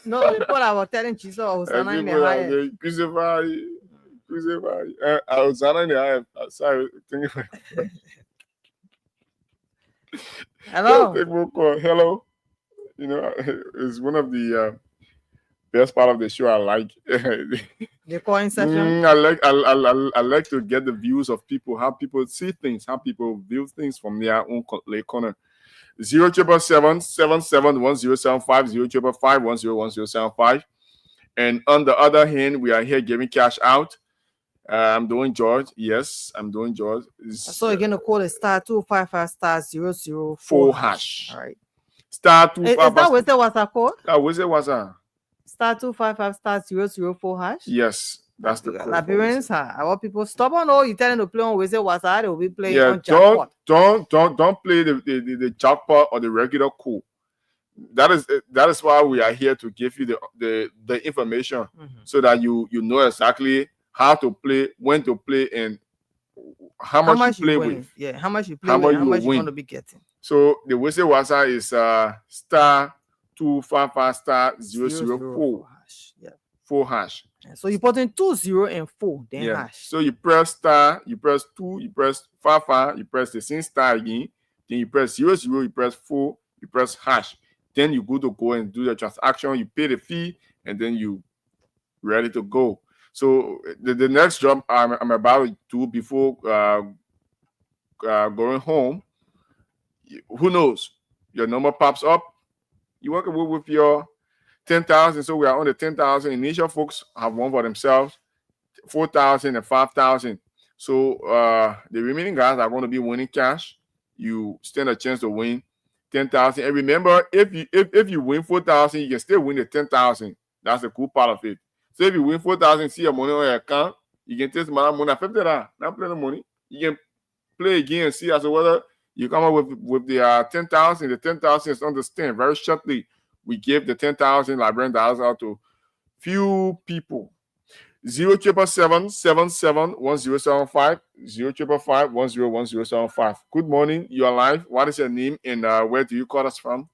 No, the people I was telling Jesus, I was in the high. Crucify. I was in the high. Sorry, hello. Hello. You know, it's one of the best part of the show I like. The coin session. I like to get the views of people, how people see things, how people view things from their own corner. 077771075 055101075. And on the other hand, we are here giving cash out. I'm doing George. Yes, I'm doing George. So you're gonna call it *255*004#. All right. *255. Is that what WhatsApp code? What's it WhatsApp? *255*004#. Yes, that's the code. Liberians, our people stubborn. Or you tell them to play on WhatsApp, they will be playing on jackpot. Don't play the jackpot or the regular code. That is why we are here to give you the information so that you know exactly how to play, when to play, and how much you play with. Yeah, how much you play with, how much you're going to be getting. So the WhatsApp is *255*004. Yeah. 4#. So you put in 20 and 4, then hash. So you press *, you press 2, you press 55, you press the same star again, then you press 00, you press 4, you press hash. Then you go and do the transaction, you pay the fee, and then you ready to go. So the next job I'm about to do before going home, who knows? Your number pops up. You want to work with your 10,000. So we are on the 10,000. Initial folks have won for themselves 4,000 and 5,000. So the remaining guys are going to be winning cash. You stand a chance to win 10,000. And remember, if you win 4,000, you can still win the 10,000. That's the cool part of it. So if you win 4,000, see your money on your account, you can take some money. $50, not plenty of money. You can play again and see as to whether you come up with the 10,000. The 10,000 is on the stand. Very shortly, we give the 10,000 Liberian dollars out to few people. 077771075 055101075. Good morning. You are live. What is your name and where do you call us from?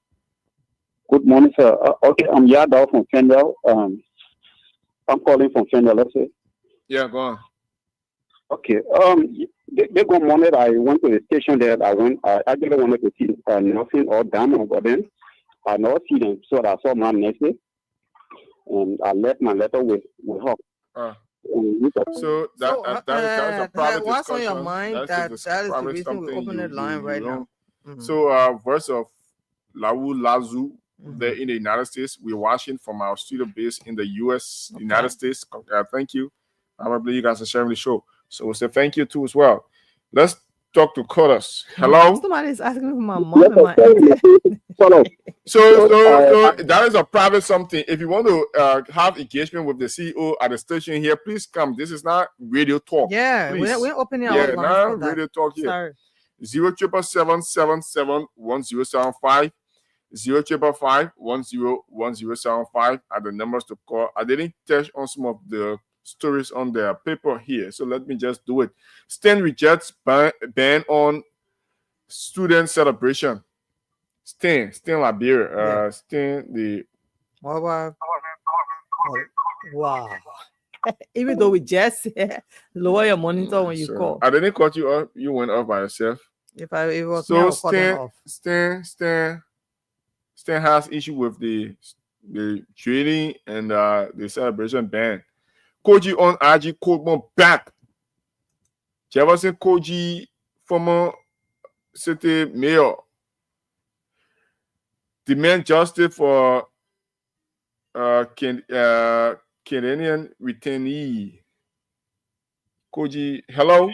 Good morning, sir. Okay, I'm Yadao from Fendel. I'm calling from Fendel, let's say. Yeah, go on. Okay. They go morning. I went to the station there. I actually wanted to see nothing or Damo, but then I not see them. So I saw my next day, and I left my letter with her. So that is a private what's on discussion. your mind? That is the reason we open the line right now. So verse of Lawu Lazu there in the United States. We're watching from our studio base in the US, United States. Thank you. Probably you guys are sharing the show. So we'll say thank you too as well. Let's talk to callers. Hello? Somebody's asking me for my mom and my So that is a private something. If you want to have engagement with the CEO at the station here, please come. This is not radio talk. Yeah, we're opening our lines not for that. radio talk here. Sorry. 077771075 055101075 are the numbers to call. I didn't touch on some of the stories on their paper here, so let me just do it. Stan rejects ban on student celebration. Stan Liberia. Stan the wow. Even though we just said lower your monitor when you call. I didn't cut you off. You went off by yourself. If it was so me, I would cut them off. Stan has issue with the training and the celebration ban. Koji on IG Coleman back. Jefferson Koji, former city mayor, demand justice for Canadian retainee. Koji, hello?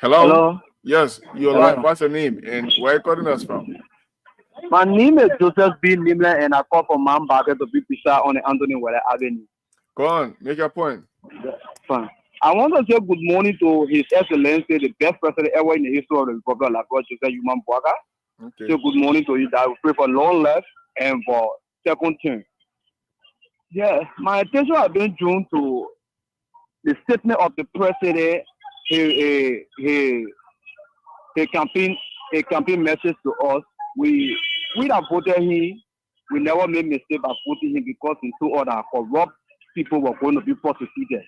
Hello? Yes, you're live. What's your name and where are you calling us from? My name is Joseph B. Nimler, and I call from Mount Barker to be precise on the Anthony Weller Avenue. Go on, make your point. Fine. I want to say good morning to His Excellency, the best president ever in the history of the Republic of Lagos, Joseph Human Boaga. Okay. Say good morning to you. That we pray for long life and for second term. Yeah, my attention has been drawn to the statement of the president. He campaign message to us. We that voted him, we never made mistake by voting him because he told us that corrupt people were going to be prosecuted.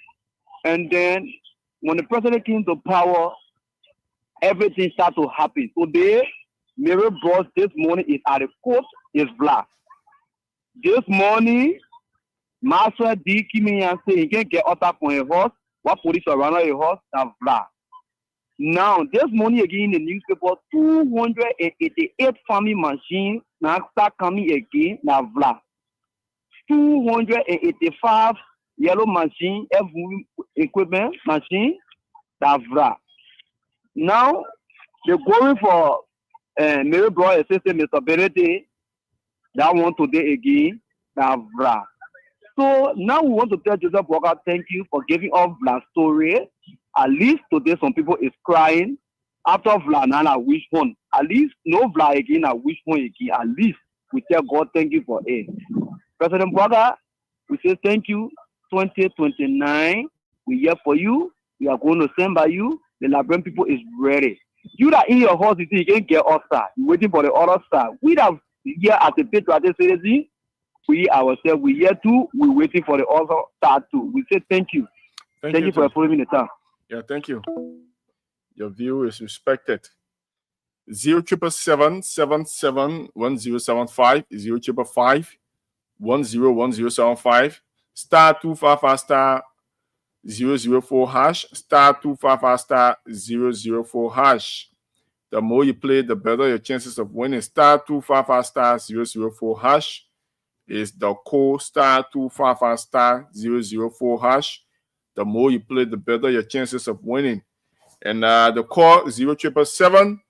And then when the president came to power, everything started to happen. Today, Mary Bros this morning is at the court, is black. This morning, Master D Kimiyan say he can't get out on a horse. What police around a horse are black. Now, this morning again in the newspaper, 288 farming machines now start coming again now black. 285 yellow machine, every equipment machine that black. Now, they're going for Mary Bro assistant Mr. Benedict, that one today again, that black. So now we want to tell Joseph Walker, thank you for giving us black story. At least today some people is crying. After Vla, now I wish one. At least no Vla again, I wish one again. At least we tell God thank you for it. President Walker, we say thank you. 2029, we here for you. We are going to stand by you. The Liberian people is ready. You that in your house, you think you can get us side. You're waiting for the other side. We that here at the patriotic citizen, we ourselves, we here too. We're waiting for the other side too. We say thank you. Thank you for following the time. Yeah, thank you. Your view is respected. 077771075 055101075 *255* 004# *255* 004#. The more you play, the better your chances of winning. Star 255 star 004 hash is the code. Star 255 star 004 hash. The more you play, the better your chances of winning. And the call 0777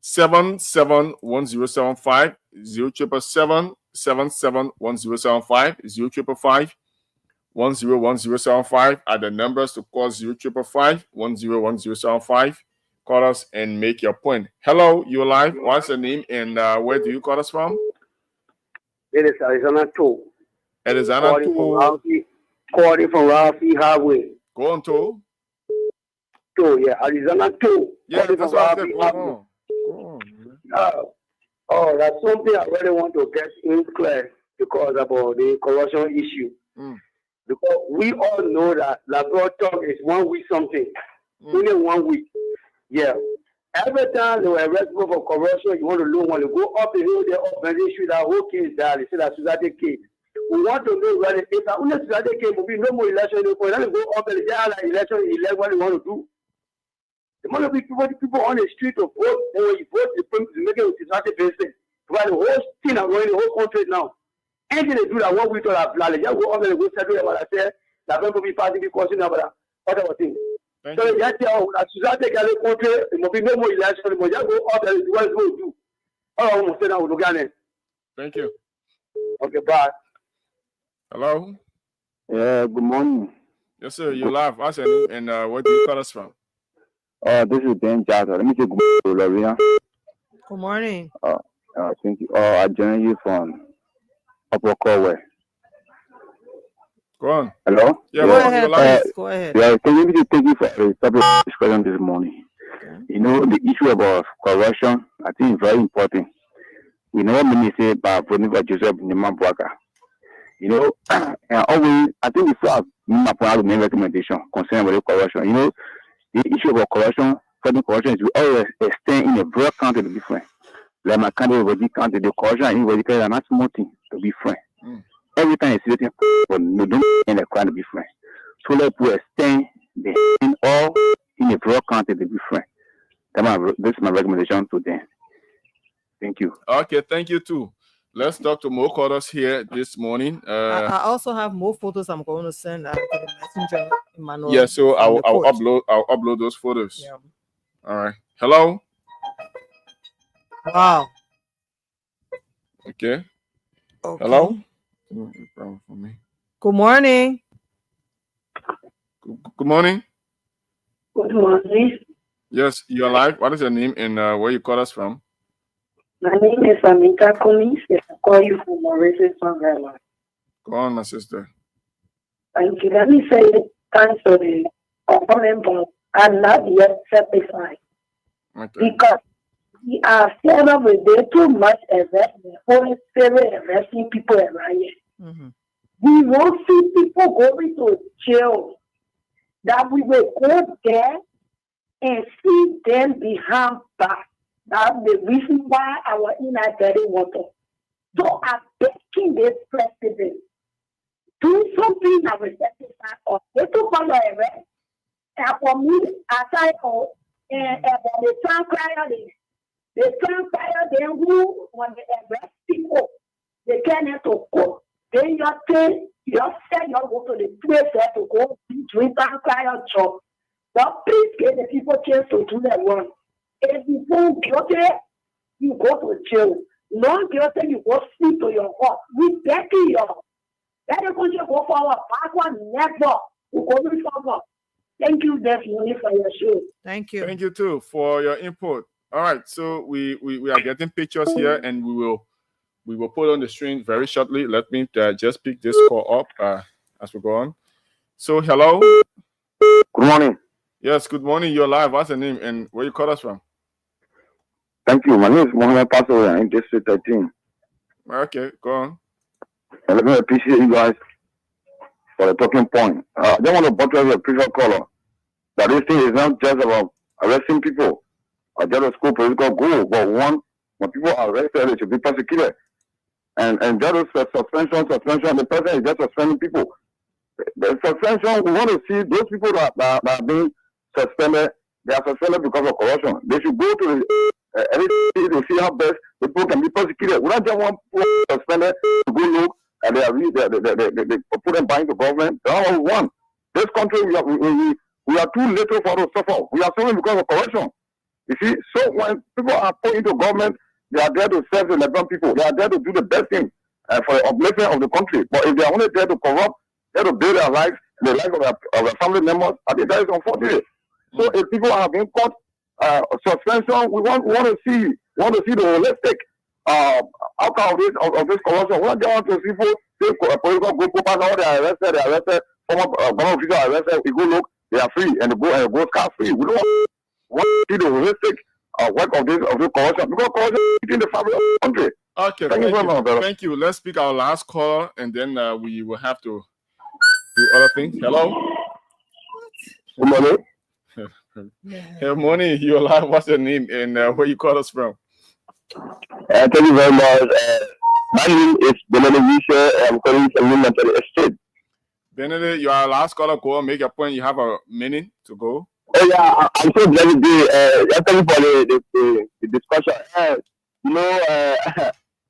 771075 0777 771075 0555 101075 are the numbers to call 0555 101075. Call us and make your point. Hello, you're live. What's your name and where do you call us from? It is Arizona 2. Arizona 2. Calling from Ralphie Highway. Go on, 2. 2, yeah. Arizona 2. Yeah, that's what I said. Go on. That's something I really want to get in clear because about the corruption issue. Because we all know that laboratory is 1 week something. Only 1 week. Yeah. Every time they were arrested for corruption, you want to know when you go up the hill, they up and they shoot that whole case down. They say that Suzette case. We want to know whether if that only Suzette case will be no more election, they go up and they like election, elect what they want to do. The money people on the street to vote, and when you vote, you make it with Suzette basis. But the whole thing are running the whole country now. Anything they do that 1 week to that plan, they just go up and they go settle what I said. That people be party be causing about other things. So that's how Suzette get the country, it must be no more election, it must just go up and do what it's going to do. Oh, I'm going to say that with Lugane. Thank you. Okay, bye. Hello? Yeah, good morning. Yes, sir. You're live. What's your name and where do you call us from? This is Ben Jackson. Let me say good morning to Lorena. Good morning. Thank you. I join you from Upper Corway. Go on. Hello? Yeah, go ahead, please. Go ahead. Yeah, can you take you for a topic of discussion this morning? Okay. You know, the issue about corruption, I think is very important. We never many say by Professor Joseph Nimambwaka. You know, and always, I think before I make recommendation concerning about corruption, you know, the issue about corruption, fighting corruption is we always extend in a broad country to be friend. Like my country, the country, the corruption, anybody can not small thing to be friend. Every time you see it, but no don't end the crime to be friend. So let's extend the in all in a broad country to be friend. This is my recommendation to them. Thank you. Okay, thank you too. Let's talk to more callers here this morning. I also have more photos I'm going to send to the messenger, Emmanuel. Yeah, so I'll upload those photos. Yeah. All right. Hello. Wow. Okay. Hello. Problem for me. Good morning. Good morning. Good morning. Yes, you're live. What is your name and where you call us from? My name is Amita Cummings. I call you from Mauritius, Ghana. Go on, my sister. Thank you. Let me say thanks to the opponent, but I'm not yet satisfied. Okay. Because we are fed up with too much investment, Holy Spirit arresting people around here. Mm-hmm. We won't see people going to jail. That we will go there and see them behind bars. That's the reason why our inner body water. So I'm begging this president, do something that will satisfy us. They took on the arrest. And for me, as I call, and the town crier, the town crier, then who, when they arrest people, they can't have to court. Then you say, you said you go to the place to go doing town crier job. But please give the people chance to do that one. If you don't guilty, you go to jail. Non guilty, you go sleep to your heart. We beg you. Let the country go forward. Backward, never. We go forward. Thank you, definitely, for your show. Thank you. Thank you too for your input. All right, so we are getting pictures here, and we will put on the screen very shortly. Let me just pick this call up as we go on. So, hello. Good morning. Yes, good morning. You're live. What's your name and where you call us from? Thank you. My name is Mohammed Paso in District 13. Okay, go on. Let me appreciate you guys for the talking point. I don't want to buttress the previous caller that this thing is not just about arresting people or just a school political goal, but when people are arrested, they should be prosecuted. And just suspension, the person is just suspending people. The suspension, we want to see those people that are being suspended, they are suspended because of corruption. They should go to everything to see how best the people can be prosecuted. We don't just want people suspended to go look and they put them behind the government. That's all we want. This country, we are too little for us to suffer. We are suffering because of corruption. You see, so when people are put into government, they are there to serve the Lebanon people. They are there to do the best thing for the upliftment of the country. But if they are only there to corrupt, there to build their lives, the lives of their family members, I think that is unfortunate. So if people are being caught suspension, we want to see the holistic outcome of this corruption. We don't want to see people political group people now they are arrested, former government officials are arrested. We go look, they are free and they go scot free. We don't want to see the holistic work of this corruption because corruption is in the fabric of the country. Okay, thank you. Thank you. Let's speak our last caller and then we will have to do other things. Hello. Good morning. Good morning. You're live. What's your name and where you call us from? Thank you very much. My name is Benedict Wisha. I'm calling from United Estate. Benedict, you are our last caller. Go and make your point. You have a minute to go. Oh yeah, I'm so glad to be. Thank you for the discussion.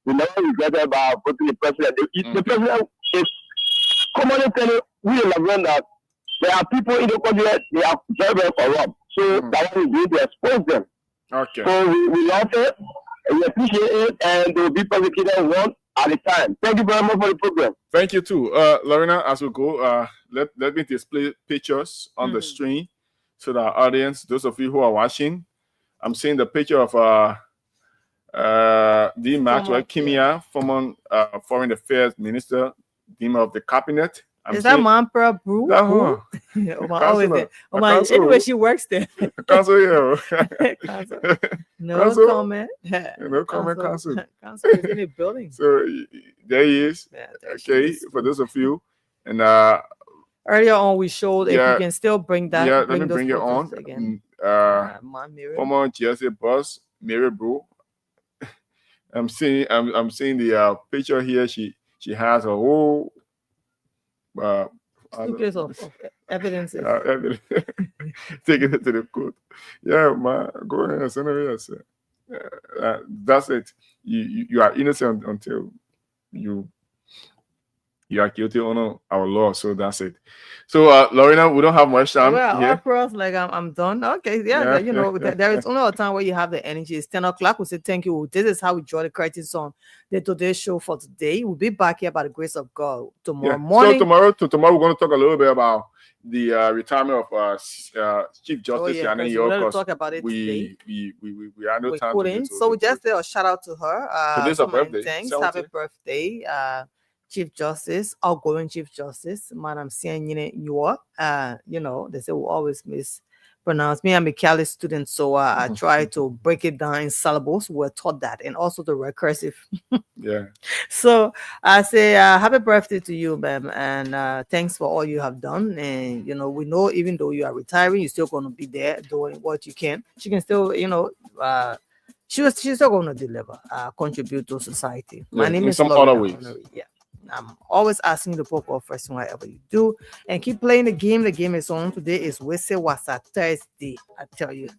We never regretted about putting the president. The president is commonly telling we in Lebanon that there are people in the country that they are very, very corrupt. So that one is going to expose them. Okay. So we love it, we appreciate it, and they will be prosecuted one at a time. Thank you very much for the program. Thank you too. Lorena, as we go, let me display pictures on the screen so that our audience, those of you who are watching, I'm seeing the picture of D. Maxwell Kimia, former Foreign Affairs Minister, Dean of the Cabinet. Is that Manpra Brew? Anyway, she works there. Council, No comment. No comment, Council. Council is in the building. So there he is. Yeah, okay, for those of you. And earlier on, we showed if you can still bring that. Yeah, let me bring it on. Again. Former GSA boss, Mary Brew. I'm seeing the picture here. She has a whole suitcase of evidences. Taking it to the court. Yeah, man. Go ahead and send it here. That's it. You are innocent until you are guilty under our law. So that's it. So Lorena, we don't have much time. Well, across like I'm done. Okay, yeah. There is only a time where you have the energy. It's 10 o'clock. We say thank you. This is how we draw the curtains on the today's show for today. We'll be back here by the grace of God tomorrow morning. So tomorrow we're going to talk a little bit about the retirement of Chief Justice Yanni York. We're going to talk about it today. We had no time. So we just say a shout out to her. Today's her birthday. Thanks. Happy birthday. Chief Justice, outgoing Chief Justice, Madam Sienine York. They say we always mispronounce me. I'm a Cali student, so I try to break it down in syllables. We're taught that, and also the recursive. Yeah. So I say happy birthday to you, ma'am, and thanks for all you have done. And we know even though you are retiring, you're still going to be there doing what you can. She can still, she's still going to deliver, contribute to society. My name is some other ways. Yeah. I'm always asking the poker first whatever you do, and keep playing the game. The game is on. Today is Wese Wasa Thursday. I tell you.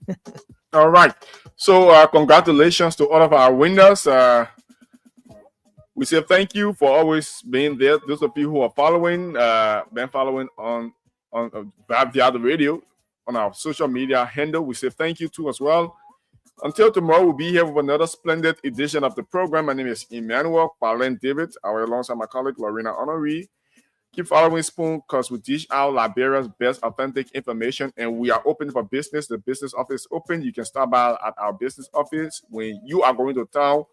All right. So congratulations to all of our winners. We say thank you for always being there. Those of you who are following, been following on via the radio on our social media handle. We say thank you too as well. Until tomorrow, we'll be here with another splendid edition of the program. My name is Emmanuel Palen David. I will alongside my colleague Lorena Honoree. Keep following Spoon because we dish out Liberia's best authentic information, and we are open for business. The business office is open. You can stop by at our business office when you are going to town.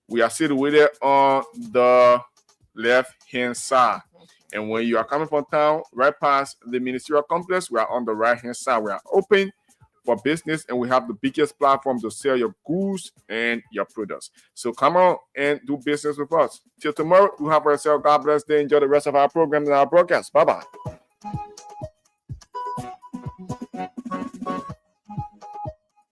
We are situated on the left-hand side. And when you are coming from town, right past the ministerial complex, we are on the right-hand side. We are open for business, and we have the biggest platform to sell your goods and your products. So come on and do business with us. Till tomorrow, you have yourself. God bless. Enjoy the rest of our program and our broadcast. Bye-bye.